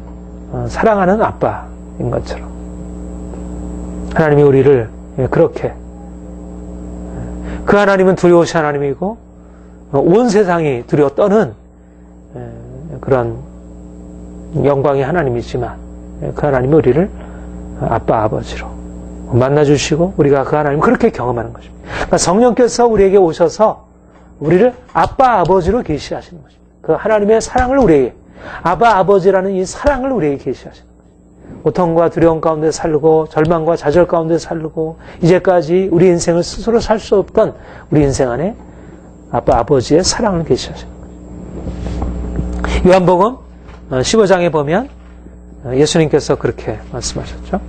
사랑하는 아빠인 것처럼 하나님이 우리를 그렇게 그 하나님은 두려우신 하나님이고 온 세상이 두려워 떠는 그런 영광의 하나님이지만 그 하나님이 우리를 아빠 아버지로 만나주시고 우리가 그 하나님을 그렇게 경험하는 것입니다. 그러니까 성령께서 우리에게 오셔서 우리를 아빠 아버지로 계시하시는 것입니다. 그 하나님의 사랑을 우리에게 아빠 아버지라는 이 사랑을 우리에게 계시하시는 것입니다. 고통과 두려움 가운데 살고 절망과 좌절 가운데 살고 이제까지 우리 인생을 스스로 살 수 없던 우리 인생 안에 아빠 아버지의 사랑을 계시하시는 것입니다. 요한복음 15장에 보면 예수님께서 그렇게 말씀하셨죠.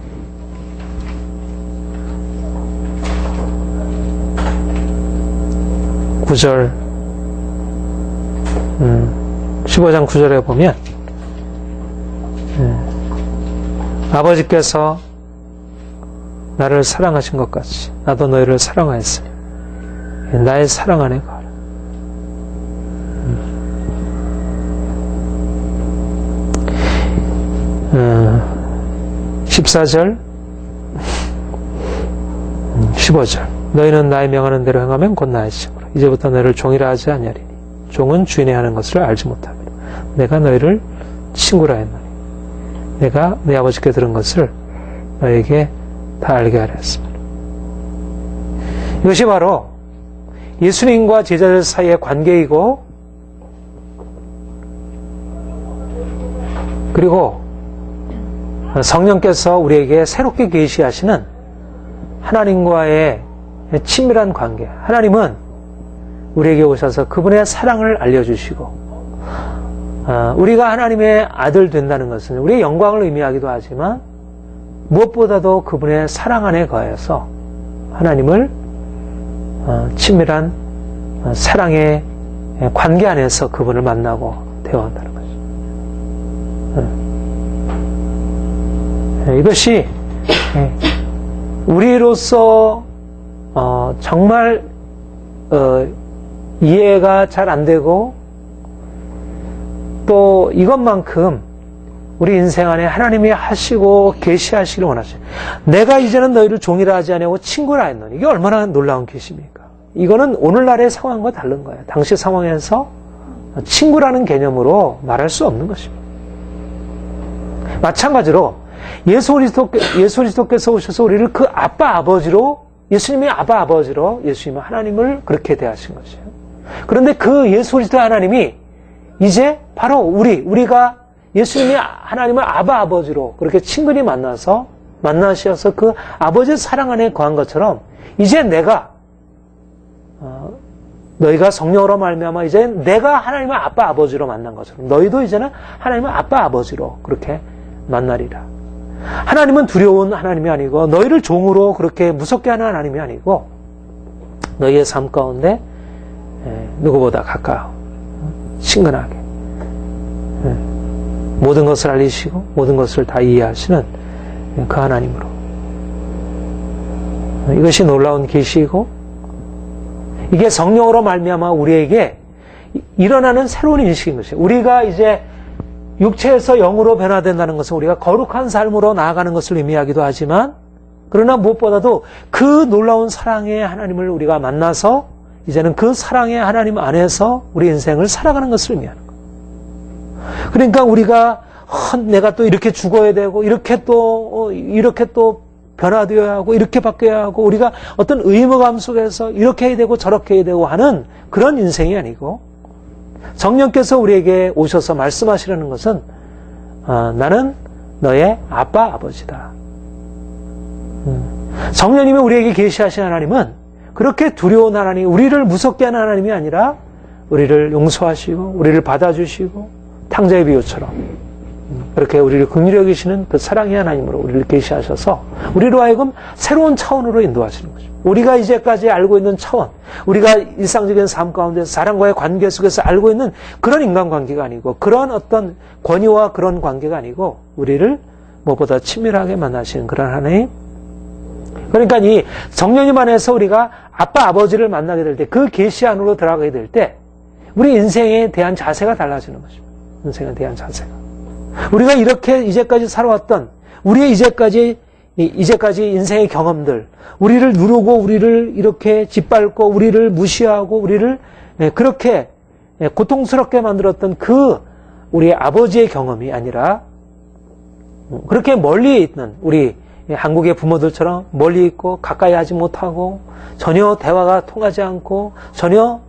9절 15장 9절에 보면 아버지께서 나를 사랑하신 것 같이 나도 너희를 사랑하였으니 나의 사랑 안에 거하라. 14절 15절 너희는 나의 명하는 대로 행하면 곧 나의 친구라. 이제부터 너희를 종이라 하지 아니하리니 종은 주인의 하는 것을 알지 못하리라. 내가 너희를 친구라 했나니 내가 내 아버지께 들은 것을 너에게 다 알게 하려 했습니다. 이것이 바로 예수님과 제자들 사이의 관계이고 그리고 성령께서 우리에게 새롭게 계시하시는 하나님과의 친밀한 관계. 하나님은 우리에게 오셔서 그분의 사랑을 알려주시고 우리가 하나님의 아들 된다는 것은 우리의 영광을 의미하기도 하지만 무엇보다도 그분의 사랑 안에 거해서 하나님을 친밀한 사랑의 관계 안에서 그분을 만나고 대화한다는 것이죠. 이것이 우리로서 정말 이해가 잘 안 되고 또 이것만큼 우리 인생 안에 하나님이 하시고 계시하시기를 원하시죠. 내가 이제는 너희를 종이라 하지 아니하고 친구라 했노니 이게 얼마나 놀라운 계시입니까? 이거는 오늘날의 상황과 다른 거예요. 당시 상황에서 친구라는 개념으로 말할 수 없는 것입니다. 마찬가지로 예수 그리스도께서 오셔서 우리를 그 아빠 아버지로 예수님이 아빠 아버지로 예수님은 하나님을 그렇게 대하신 것이에요. 그런데 그 예수 그리스도 하나님이 이제 바로 우리가 예수님이 하나님을 아바 아버지로 그렇게 친근히 만나셔서 그 아버지의 사랑 안에 거한 것처럼 이제 내가 너희가 성령으로 말미암아 이제 내가 하나님을 아빠 아버지로 만난 것처럼 너희도 이제는 하나님을 아빠 아버지로 그렇게 만나리라. 하나님은 두려운 하나님이 아니고 너희를 종으로 그렇게 무섭게 하는 하나님이 아니고 너희의 삶 가운데 누구보다 가까워 친근하게 모든 것을 알리시고 모든 것을 다 이해하시는 그 하나님으로 이것이 놀라운 계시이고 이게 성령으로 말미암아 우리에게 일어나는 새로운 인식인 것이에요. 우리가 이제 육체에서 영으로 변화된다는 것은 우리가 거룩한 삶으로 나아가는 것을 의미하기도 하지만 그러나 무엇보다도 그 놀라운 사랑의 하나님을 우리가 만나서 이제는 그 사랑의 하나님 안에서 우리 인생을 살아가는 것을 의미하는 거예요. 그러니까 우리가 내가 또 이렇게 죽어야 되고 이렇게 또 변화되어야 하고 이렇게 바뀌어야 하고 우리가 어떤 의무감 속에서 이렇게 해야 되고 저렇게 해야 되고 하는 그런 인생이 아니고 성령께서 우리에게 오셔서 말씀하시려는 것은 나는 너의 아빠 아버지다. 성령님이 우리에게 계시하신 하나님은 그렇게 두려운 하나님, 우리를 무섭게 하는 하나님이 아니라 우리를 용서하시고 우리를 받아주시고 탕자의 비유처럼 그렇게 우리를 긍휼히 여기시는 그 사랑의 하나님으로 우리를 계시하셔서 우리로 하여금 새로운 차원으로 인도하시는 거죠. 우리가 이제까지 알고 있는 차원, 우리가 일상적인 삶 가운데서 사람과의 관계 속에서 알고 있는 그런 인간관계가 아니고 그런 어떤 권위와 그런 관계가 아니고 우리를 무엇보다 친밀하게 만나시는 그런 하나님. 그러니까 이 성령님 안에서 우리가 아빠 아버지를 만나게 될 때 그 계시 안으로 들어가게 될 때 우리 인생에 대한 자세가 달라지는 것입니다. 인생에 대한 자세가. 우리가 이렇게 이제까지 살아왔던 우리의 이제까지 인생의 경험들, 우리를 누르고 우리를 이렇게 짓밟고 우리를 무시하고 우리를 그렇게 고통스럽게 만들었던 그 우리의 아버지의 경험이 아니라 그렇게 멀리 있는 우리 한국의 부모들처럼 멀리 있고 가까이 하지 못하고 전혀 대화가 통하지 않고 전혀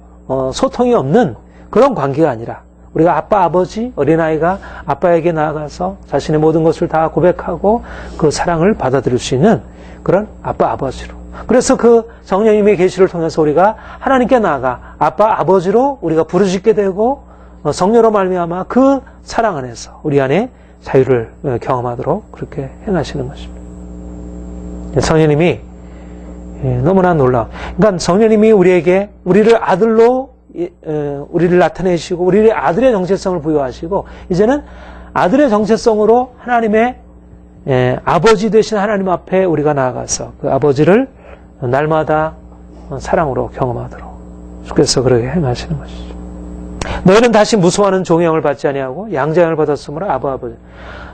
소통이 없는 그런 관계가 아니라 우리가 아빠, 아버지, 어린아이가 아빠에게 나아가서 자신의 모든 것을 다 고백하고 그 사랑을 받아들일 수 있는 그런 아빠, 아버지로. 그래서 그 성령님의 계시를 통해서 우리가 하나님께 나아가 아빠, 아버지로 우리가 부르짖게 되고 성령으로 말미암아 그 사랑 안에서 우리 안에 자유를 경험하도록 그렇게 행하시는 것입니다. 성령님이 너무나 놀라워. 그러니까 성령님이 우리를 아들로 우리를 나타내시고 우리의 아들의 정체성을 부여하시고 이제는 아들의 정체성으로 하나님의 아버지 되신 하나님 앞에 우리가 나아가서 그 아버지를 날마다 사랑으로 경험하도록 주께서 그렇게 행하시는 것이죠. 너희는 다시 무서워하는 종의 영을 받지 아니하고 양자의 영을 받았으므로 아바 아버지.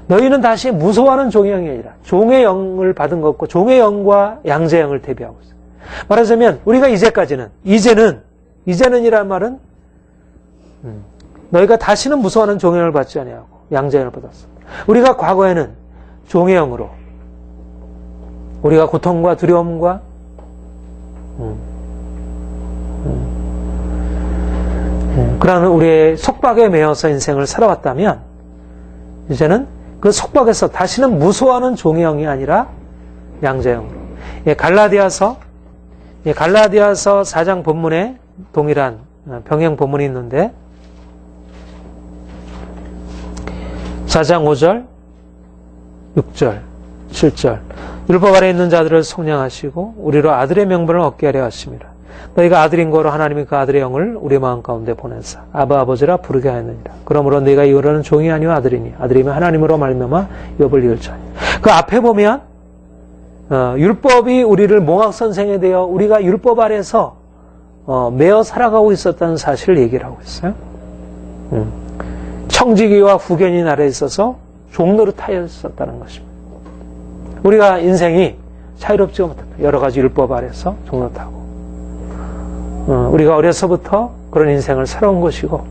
너희는 다시 무서워하는 종의 영이 아니라 종의 영을 받은 것과 종의 영과 양자의 영을 대비하고 있어요. 말하자면 우리가 이제는이란 말은 너희가 다시는 무서워하는 종의 영을 받지 아니하고 양자의 영을 받았어. 우리가 과거에는 종의 영으로 우리가 고통과 두려움과 그러한 우리의 속박에 매여서 인생을 살아왔다면 이제는 그 속박에서 다시는 무서워하는 종의 영이 아니라 양자의 영으로. 갈라디아서 4장 본문에 동일한 병행 본문이 있는데 4장 5절, 6절, 7절. 율법 아래 있는 자들을 속량하시고 우리로 아들의 명분을 얻게 하려 하심이라. 너희가 아들인 거로 하나님이 그 아들의 영을 우리 마음 가운데 보내사 아바 아버지라 부르게 하였느니라. 그러므로 네가 이후로는 종이 아니오 아들이니 아들이면 하나님으로 말미암아 욥을 이을 자니. 그 앞에 보면 율법이 우리를 몽학선생에 되어 우리가 율법 아래서 매어 살아가고 있었다는 사실을 얘기를 하고 있어요. 청지기와 후견인 아래에 있어서 종노릇하여 있었다는 것입니다. 우리가 인생이 자유롭지 못하다. 여러 가지 율법 아래서 종노릇하고 우리가 어려서부터 그런 인생을 살아온 것이고,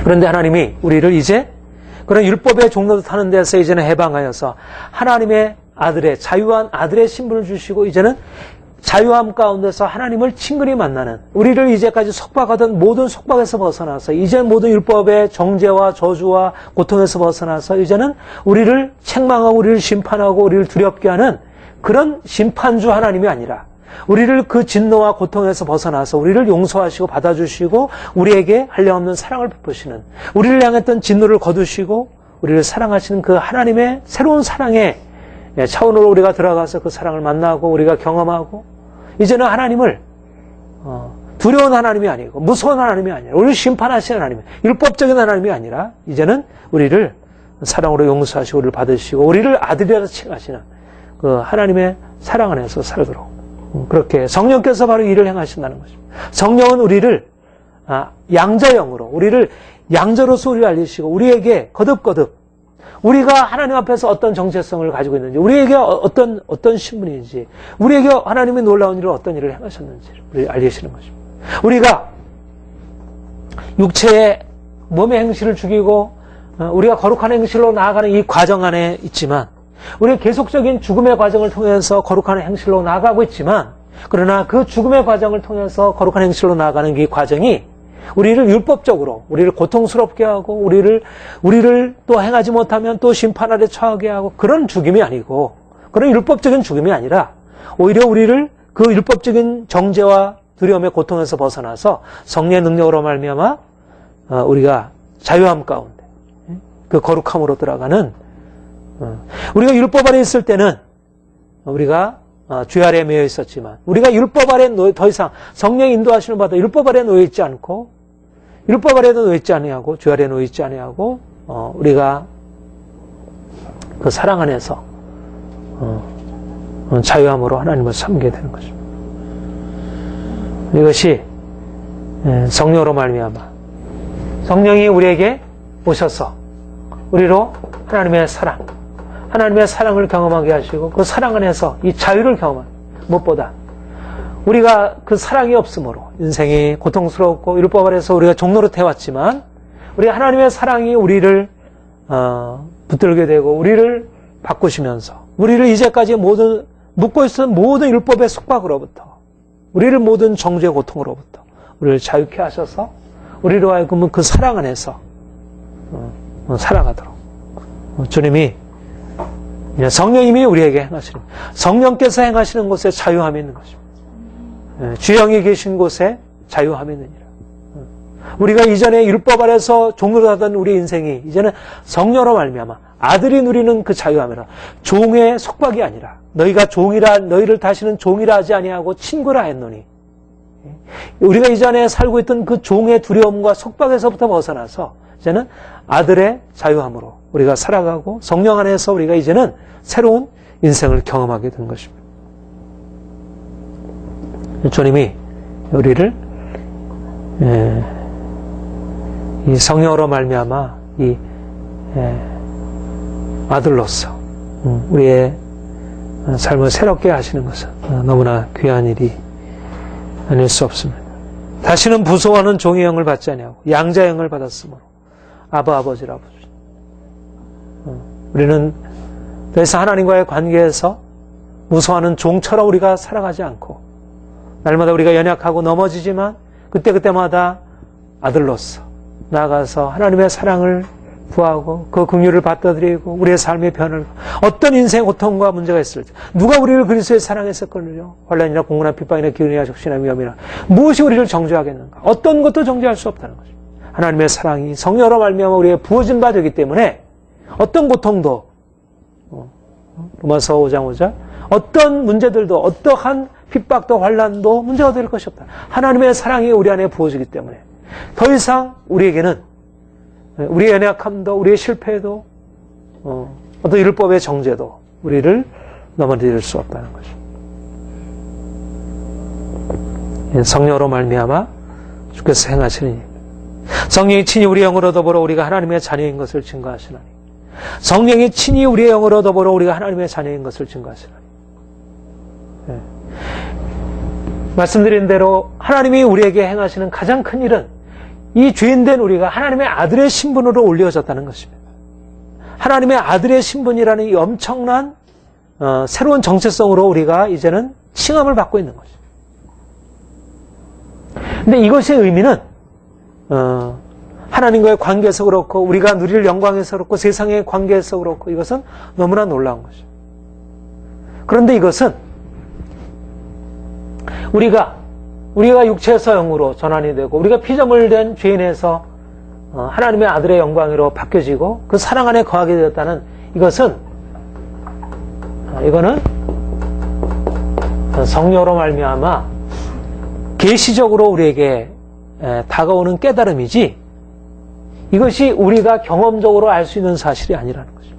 그런데 하나님이 우리를 이제 그런 율법의 종노릇하는 데서 이제는 해방하여서 하나님의 아들의 자유한 아들의 신분을 주시고 이제는 자유함 가운데서 하나님을 친근히 만나는, 우리를 이제까지 속박하던 모든 속박에서 벗어나서 이제 모든 율법의 정죄와 저주와 고통에서 벗어나서 이제는 우리를 책망하고 우리를 심판하고 우리를 두렵게 하는 그런 심판주 하나님이 아니라 우리를 그 진노와 고통에서 벗어나서 우리를 용서하시고 받아주시고 우리에게 한량없는 사랑을 베푸시는, 우리를 향했던 진노를 거두시고 우리를 사랑하시는 그 하나님의 새로운 사랑의 차원으로 우리가 들어가서 그 사랑을 만나고 우리가 경험하고, 이제는 하나님을 두려운 하나님이 아니고 무서운 하나님이 아니라 우리를 심판하시는 하나님, 율법적인 하나님이 아니라 이제는 우리를 사랑으로 용서하시고 우리를 받으시고 우리를 아들이라 칭하시는 그 하나님의 사랑 안에서 살도록, 그렇게 성령께서 바로 일을 행하신다는 것입니다. 성령은 우리를 양자형으로, 우리를 양자로서 우리를 알리시고 우리에게 거듭거듭 우리가 하나님 앞에서 어떤 정체성을 가지고 있는지, 우리에게 어떤 신분인지, 우리에게 하나님의 놀라운 일을 어떤 일을 행하셨는지를 우리를 알리시는 것입니다. 우리가 육체의 몸의 행실을 죽이고 우리가 거룩한 행실로 나아가는 이 과정 안에 있지만, 우리는 계속적인 죽음의 과정을 통해서 거룩한 행실로 나아가고 있지만, 그러나 그 죽음의 과정을 통해서 거룩한 행실로 나아가는 이 과정이 우리를 율법적으로, 우리를 고통스럽게 하고 우리를 또 행하지 못하면 또 심판 아래 처하게 하고 그런 죽임이 아니고, 그런 율법적인 죽임이 아니라 오히려 우리를 그 율법적인 정죄와 두려움의 고통에서 벗어나서 성령의 능력으로 말미암아 우리가 자유함 가운데 그 거룩함으로 들어가는, 우리가 율법 아래 있을 때는 우리가 죄 아래에 매여 있었지만, 우리가 율법 아래 더 이상 성령의 인도하심을 받아 율법 아래 놓여 있지 않고, 율법 아래도 놓여 있지 아니하고 죄 아래 놓여 있지 아니하고 우리가 그 사랑 안에서 자유함으로 하나님을 섬기게 되는 것입니다. 이것이 성령으로 말미암아 성령이 우리에게 오셔서 우리로 하나님의 사랑을 경험하게 하시고 그 사랑 안에서 이 자유를 경험하는, 무엇보다 우리가 그 사랑이 없으므로 인생이 고통스럽고 율법 아래서 우리가 종노릇 해왔지만, 우리 하나님의 사랑이 우리를 붙들게 되고 우리를 바꾸시면서 우리를 이제까지 묶고 있었던 모든 율법의 속박으로부터, 우리를 모든 정죄의 고통으로부터 우리를 자유케 하셔서 우리로 하여금 그 사랑 안에서 살아가도록 주님이, 성령님이 우리에게 행하시는, 성령께서 행하시는 곳에 자유함이 있는 것입니다. 주영이 계신 곳에 자유함이 있느니라. 우리가 이전에 율법 아래서 종노릇하던 우리 인생이 이제는 성령으로 말미암아 아들이 누리는 그 자유함이라, 종의 속박이 아니라 너희가 너희를 다시는 종이라 하지 아니하고 친구라 했노니, 우리가 이전에 살고 있던 그 종의 두려움과 속박에서부터 벗어나서 이제는 아들의 자유함으로 우리가 살아가고 성령 안에서 우리가 이제는 새로운 인생을 경험하게 된 것입니다. 주님이 우리를 이 성령으로 말미암아 이 아들로서 우리의 삶을 새롭게 하시는 것은 너무나 귀한 일이 아닐 수 없습니다. 다시는 부소하는 종의 영을 받지 아니하고 양자의 영을 받았으므로 아바 아버지라 부르시니, 우리는 더 이상 하나님과의 관계에서 무서워하는 종처럼 우리가 살아가지 않고, 날마다 우리가 연약하고 넘어지지만 그때마다 아들로서 나아가서 하나님의 사랑을 구하고 그 긍휼을 받아들이고 우리의 삶의 변을, 어떤 인생 고통과 문제가 있을 때 누가 우리를 그리스도의 사랑했었거든요. 환난이나 공고나 핍박이나 기근이나 적신이나 위험이나 무엇이 우리를 정죄하겠는가? 어떤 것도 정죄할 수 없다는 것입니다. 하나님의 사랑이 성령으로 말미암아 우리에게 부어진 바 되기 때문에 어떤 고통도 로마서 5장 5절 어떤 문제들도 어떠한 핍박도 환난도 문제가 될 것이 없다. 하나님의 사랑이 우리 안에 부어지기 때문에 더 이상 우리에게는 우리의 연약함도 우리의 실패도 어떤 율법의 정죄도 우리를 넘어뜨릴 수 없다는 거죠. 성령으로 말미암아 주께서 행하시는 일. 성령이 친히 우리의 영으로 더불어 우리가 하나님의 자녀인 것을 증거하시나니. 성령이 친히 우리의 영으로 더불어 우리가 하나님의 자녀인 것을 증거하시나니. 네. 말씀드린 대로 하나님이 우리에게 행하시는 가장 큰 일은 이 죄인된 우리가 하나님의 아들의 신분으로 올려졌다는 것입니다. 하나님의 아들의 신분이라는 이 엄청난 새로운 정체성으로 우리가 이제는 칭함을 받고 있는 것입니다. 근데 이것의 의미는 하나님과의 관계에서 그렇고 우리가 누릴 영광에서 그렇고 세상의 관계에서 그렇고 이것은 너무나 놀라운 것이죠. 그런데 이것은 우리가 육체에서 영으로 전환이 되고 우리가 피조물된 죄인에서 하나님의 아들의 영광으로 바뀌어지고 그 사랑 안에 거하게 되었다는 이거는 성령으로 말미암아 계시적으로 우리에게 다가오는 깨달음이지 이것이 우리가 경험적으로 알 수 있는 사실이 아니라는 거죠.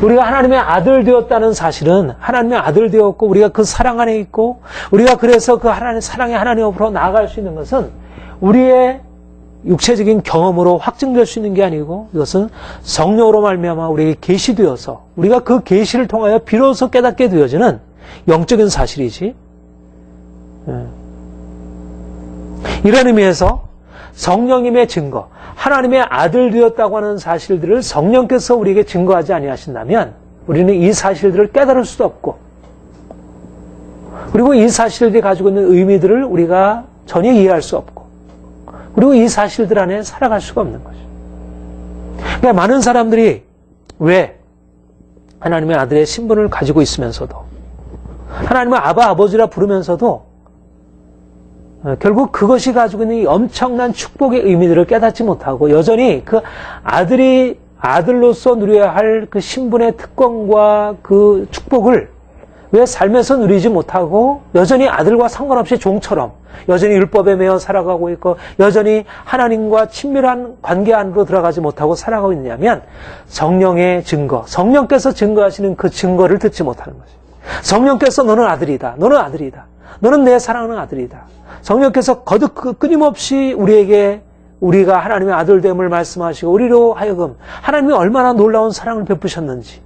우리가 하나님의 아들 되었다는 사실은 하나님의 아들 되었고 우리가 그 사랑 안에 있고 우리가 그래서 그 하나님 사랑의 하나님 앞으로 나아갈 수 있는 것은 우리의 육체적인 경험으로 확증될 수 있는 게 아니고 이것은 성령으로 말미암아 우리에게 계시되어서 우리가 그 계시를 통하여 비로소 깨닫게 되어지는 영적인 사실이지. 이런 의미에서 성령님의 증거, 하나님의 아들 되었다고 하는 사실들을 성령께서 우리에게 증거하지 아니하신다면 우리는 이 사실들을 깨달을 수도 없고 그리고 이 사실들이 가지고 있는 의미들을 우리가 전혀 이해할 수 없고 그리고 이 사실들 안에 살아갈 수가 없는 거죠. 그러니까 많은 사람들이 왜 하나님의 아들의 신분을 가지고 있으면서도 하나님을 아바 아버지라 부르면서도 결국 그것이 가지고 있는 이 엄청난 축복의 의미들을 깨닫지 못하고 여전히 그 아들이 아들로서 누려야 할 그 신분의 특권과 그 축복을 왜 삶에서 누리지 못하고 여전히 아들과 상관없이 종처럼 여전히 율법에 매여 살아가고 있고 여전히 하나님과 친밀한 관계 안으로 들어가지 못하고 살아가고 있냐면 성령의 증거, 성령께서 증거하시는 그 증거를 듣지 못하는 것이죠. 성령께서 너는 아들이다. 너는 아들이다. 너는 내 사랑하는 아들이다. 성령께서 거듭 끊임없이 우리가 하나님의 아들됨을 말씀하시고 우리로 하여금 하나님이 얼마나 놀라운 사랑을 베푸셨는지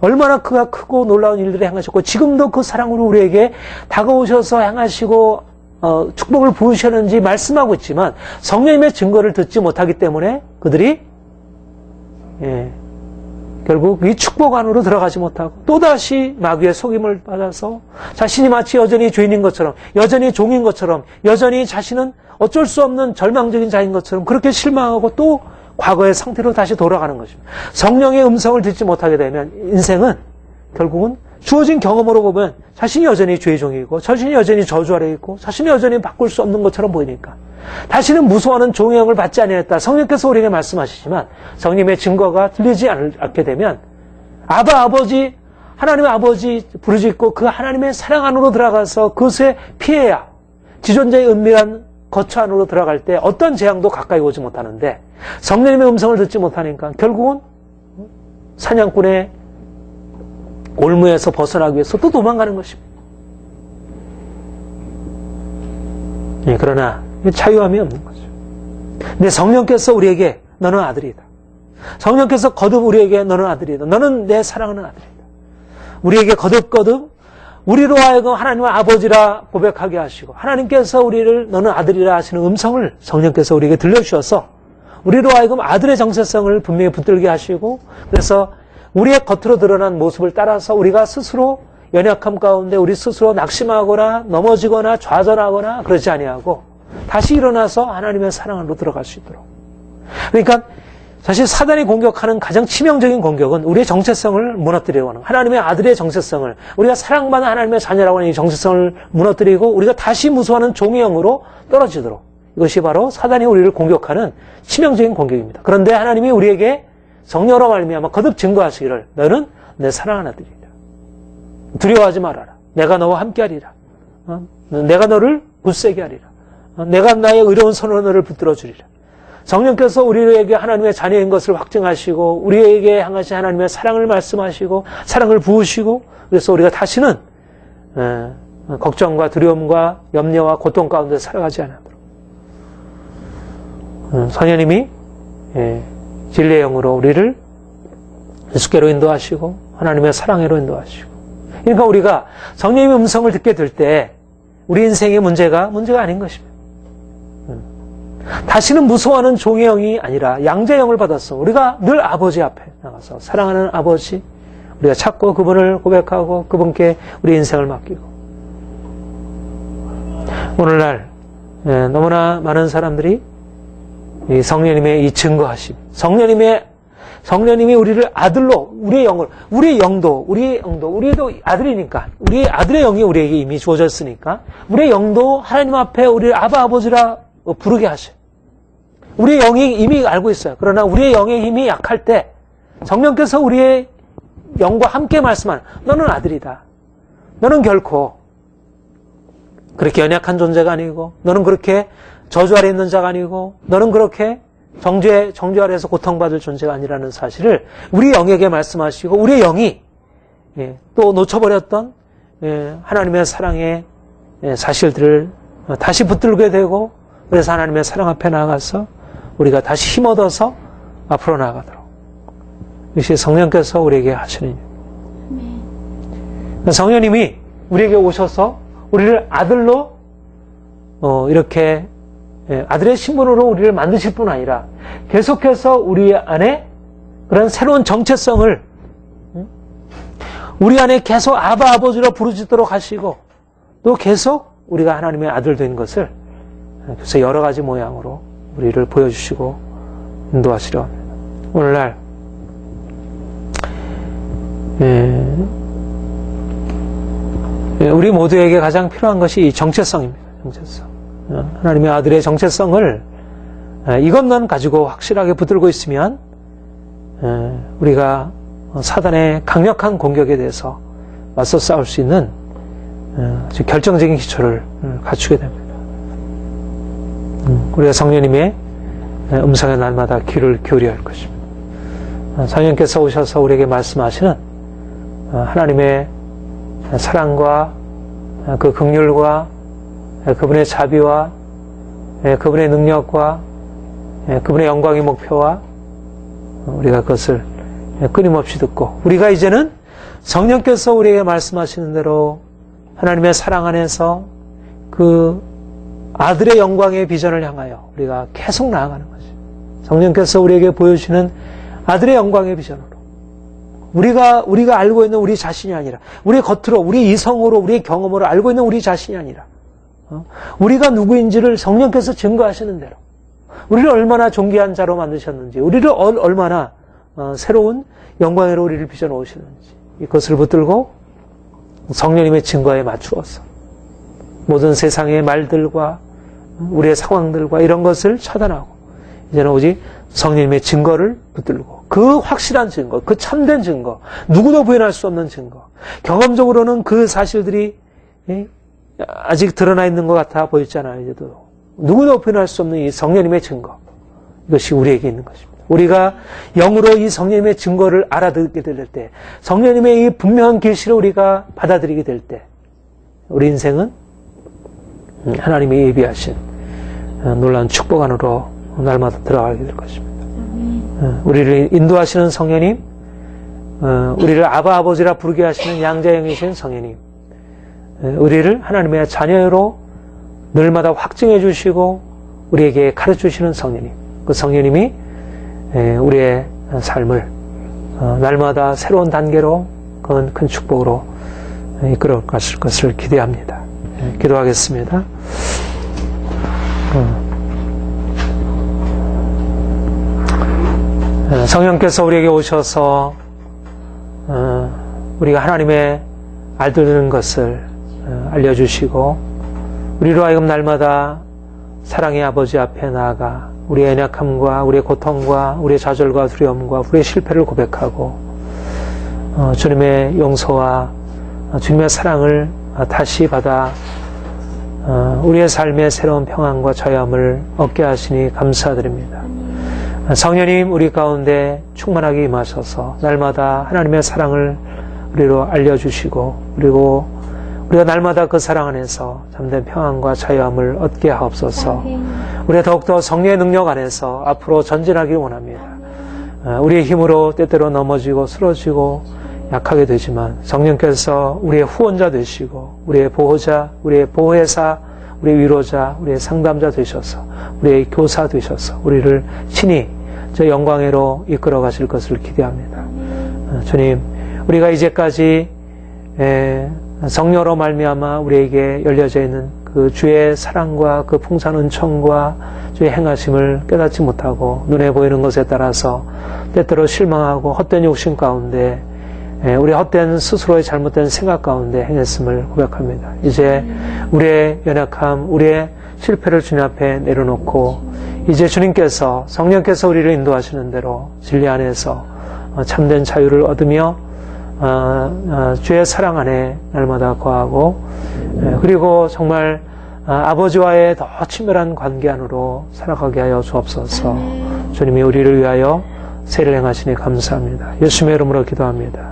얼마나 그가 크고 놀라운 일들을 행하셨고 지금도 그 사랑으로 우리에게 다가오셔서 행하시고 축복을 부으셨는지 말씀하고 있지만 성령님의 증거를 듣지 못하기 때문에 그들이 결국 이 축복 안으로 들어가지 못하고 또다시 마귀의 속임을 받아서 자신이 마치 여전히 죄인인 것처럼 여전히 종인 것처럼 여전히 자신은 어쩔 수 없는 절망적인 자인 것처럼 그렇게 실망하고 또 과거의 상태로 다시 돌아가는 것입니다. 성령의 음성을 듣지 못하게 되면 인생은 결국은 주어진 경험으로 보면 자신이 여전히 죄의 종이고 자신이 여전히 저주 아래 있고 자신이 여전히 바꿀 수 없는 것처럼 보이니까 다시는 무서워하는 종의 영을 받지 아니했다. 성령께서 우리에게 말씀하시지만 성령의 증거가 들리지 않게 되면 아바 아버지 하나님의 아버지 부르짖고 그 하나님의 사랑 안으로 들어가서 그것에 피해야 지존자의 은밀한 거처 안으로 들어갈 때 어떤 재앙도 가까이 오지 못하는데 성령님의 음성을 듣지 못하니까 결국은 사냥꾼의 올무에서 벗어나기 위해서 또 도망가는 것입니다. 그러나 자유함이 없는 거죠. 근데 성령께서 우리에게 너는 아들이다. 성령께서 거듭 우리에게 너는 아들이다. 너는 내 사랑하는 아들이다. 우리에게 거듭 우리로 하여금 하나님의 아버지라 고백하게 하시고 하나님께서 우리를 너는 아들이라 하시는 음성을 성령께서 우리에게 들려주셔서 우리로 하여금 아들의 정체성을 분명히 붙들게 하시고 그래서 우리의 겉으로 드러난 모습을 따라서 우리가 스스로 연약함 가운데 우리 스스로 낙심하거나 넘어지거나 좌절하거나 그러지 아니하고 다시 일어나서 하나님의 사랑 안으로 들어갈 수 있도록. 그러니까 사실 사단이 공격하는 가장 치명적인 공격은 우리의 정체성을 무너뜨리려고 하는 하나님의 아들의 정체성을 우리가 사랑받는 하나님의 자녀라고 하는 이 정체성을 무너뜨리고 우리가 다시 무수하는 종의 영으로 떨어지도록 이것이 바로 사단이 우리를 공격하는 치명적인 공격입니다. 그런데 하나님이 우리에게 성령으로 말미암아 거듭 증거하시기를 너는 내 사랑하는 아들이라. 두려워하지 말아라. 내가 너와 함께하리라. 내가 너를 굳세게 하리라. 내가 나의 의로운 손으로 너를 붙들어 주리라. 성령께서 우리에게 하나님의 자녀인 것을 확증하시고 우리에게 향하신 하나님의 사랑을 말씀하시고 사랑을 부으시고 그래서 우리가 다시는 걱정과 두려움과 염려와 고통 가운데 살아가지 않도록 성령님이 진리의 영으로 우리를 예수께로 인도하시고 하나님의 사랑으로 인도하시고 그러니까 우리가 성령님의 음성을 듣게 될 때 우리 인생의 문제가 아닌 것입니다. 다시는 무서워하는 종의 영이 아니라 양자의 영을 받았어. 우리가 늘 아버지 앞에 나가서 사랑하는 아버지 우리가 찾고 그분을 고백하고 그분께 우리 인생을 맡기고 오늘날 너무나 많은 사람들이 이 성령님의 이 증거하심 성령님이 우리를 아들로 우리의 영도 우리도 아들이니까 우리의 아들의 영이 우리에게 이미 주어졌으니까 우리의 영도 하나님 앞에 우리를 아바 아버지라 부르게 하셔요. 우리의 영이 이미 알고 있어요. 그러나 우리의 영의 힘이 약할 때 성령께서 우리의 영과 함께 말씀하는 너는 아들이다. 너는 결코 그렇게 연약한 존재가 아니고 너는 그렇게 저주 아래 있는 자가 아니고 너는 그렇게 정죄 아래에서 고통받을 존재가 아니라는 사실을 우리 영에게 말씀하시고 우리의 영이 또 놓쳐버렸던 하나님의 사랑의 사실들을 다시 붙들게 되고 그래서 하나님의 사랑 앞에 나아가서 우리가 다시 힘 얻어서 앞으로 나아가도록 이것이 성령께서 우리에게 하시는 일입니다. 성령님이 우리에게 오셔서 우리를 아들로 이렇게 아들의 신분으로 우리를 만드실 뿐 아니라 계속해서 우리 안에 그런 새로운 정체성을 우리 안에 계속 아바 아버지로 부르짖도록 하시고 또 계속 우리가 하나님의 아들 된 것을 그래서 여러 가지 모양으로 우리를 보여주시고 인도하시려 합니다. 오늘날 우리 모두에게 가장 필요한 것이 이 정체성입니다. 정체성. 하나님의 아들의 정체성을 이것만 가지고 확실하게 붙들고 있으면 우리가 사단의 강력한 공격에 대해서 맞서 싸울 수 있는 아주 결정적인 기초를 갖추게 됩니다. 우리가 성령님의 음성에 날마다 귀를 기울여야 할 것입니다. 성령께서 오셔서 우리에게 말씀하시는 하나님의 사랑과 그 긍휼과 그분의 자비와 그분의 능력과 그분의 영광의 목표와 우리가 그것을 끊임없이 듣고 우리가 이제는 성령께서 우리에게 말씀하시는 대로 하나님의 사랑 안에서 그 아들의 영광의 비전을 향하여 우리가 계속 나아가는 것이 성령께서 우리에게 보여주시는 아들의 영광의 비전으로 우리가 알고 있는 우리 자신이 아니라 우리 겉으로 우리 이성으로 우리의 경험으로 알고 있는 우리 자신이 아니라 우리가 누구인지를 성령께서 증거하시는 대로 우리를 얼마나 존귀한 자로 만드셨는지 우리를 얼마나 새로운 영광으로 우리를 빚어놓으시는지 이것을 붙들고 성령님의 증거에 맞추어서 모든 세상의 말들과 우리의 상황들과 이런 것을 차단하고 이제는 오직 성령님의 증거를 붙들고 그 확실한 증거, 그 참된 증거, 누구도 부인할 수 없는 증거 경험적으로는 그 사실들이 아직 드러나 있는 것 같아 보이잖아요. 이제도 누구도 부인할 수 없는 이 성령님의 증거 이것이 우리에게 있는 것입니다. 우리가 영으로 이 성령님의 증거를 알아듣게 될 때 성령님의 이 분명한 계시를 우리가 받아들이게 될 때 우리 인생은 하나님이 예비하신 놀라운 축복 안으로 날마다 들어가게 될 것입니다. 우리를 인도하시는 성령님, 우리를 아바 아버지라 부르게 하시는 양자영이신 성령님, 우리를 하나님의 자녀로 늘마다 확증해 주시고 우리에게 가르쳐 주시는 성령님, 그 성령님이 우리의 삶을 날마다 새로운 단계로 큰 축복으로 이끌어 가실 것을 기대합니다. 기도하겠습니다. 성령께서 우리에게 오셔서 우리가 하나님의 알들는 것을 알려주시고 우리로 하여금 날마다 사랑의 아버지 앞에 나아가 우리의 연약함과 우리의 고통과 우리의 좌절과 두려움과 우리의 실패를 고백하고 주님의 용서와 주님의 사랑을 다시 받아 우리의 삶의 새로운 평안과 자유함을 얻게 하시니 감사드립니다. 성령님 우리 가운데 충만하게 임하셔서 날마다 하나님의 사랑을 우리로 알려주시고 그리고 우리가 날마다 그 사랑 안에서 참된 평안과 자유함을 얻게 하옵소서. 우리가 더욱더 성령의 능력 안에서 앞으로 전진하길 원합니다. 우리의 힘으로 때때로 넘어지고 쓰러지고 약하게 되지만 성령께서 우리의 후원자 되시고 우리의 보호자, 우리의 보혜사, 우리의 위로자, 우리의 상담자 되셔서 우리의 교사 되셔서 우리를 친히 저 영광으로 이끌어 가실 것을 기대합니다. 주님, 우리가 이제까지 성령으로 말미암아 우리에게 열려져 있는 그 주의 사랑과 그 풍성한 은총과 주의 행하심을 깨닫지 못하고 눈에 보이는 것에 따라서 때때로 실망하고 헛된 욕심 가운데 우리 헛된 스스로의 잘못된 생각 가운데 행했음을 고백합니다. 이제 우리의 연약함, 우리의 실패를 주님 앞에 내려놓고 이제 주님께서 성령께서 우리를 인도하시는 대로 진리 안에서 참된 자유를 얻으며 주의 사랑 안에 날마다 거하고 그리고 정말 아버지와의 더 친밀한 관계 안으로 살아가게 하여 주옵소서. 주님이 우리를 위하여 세를 행하시니 감사합니다. 예수님의 이름으로 기도합니다.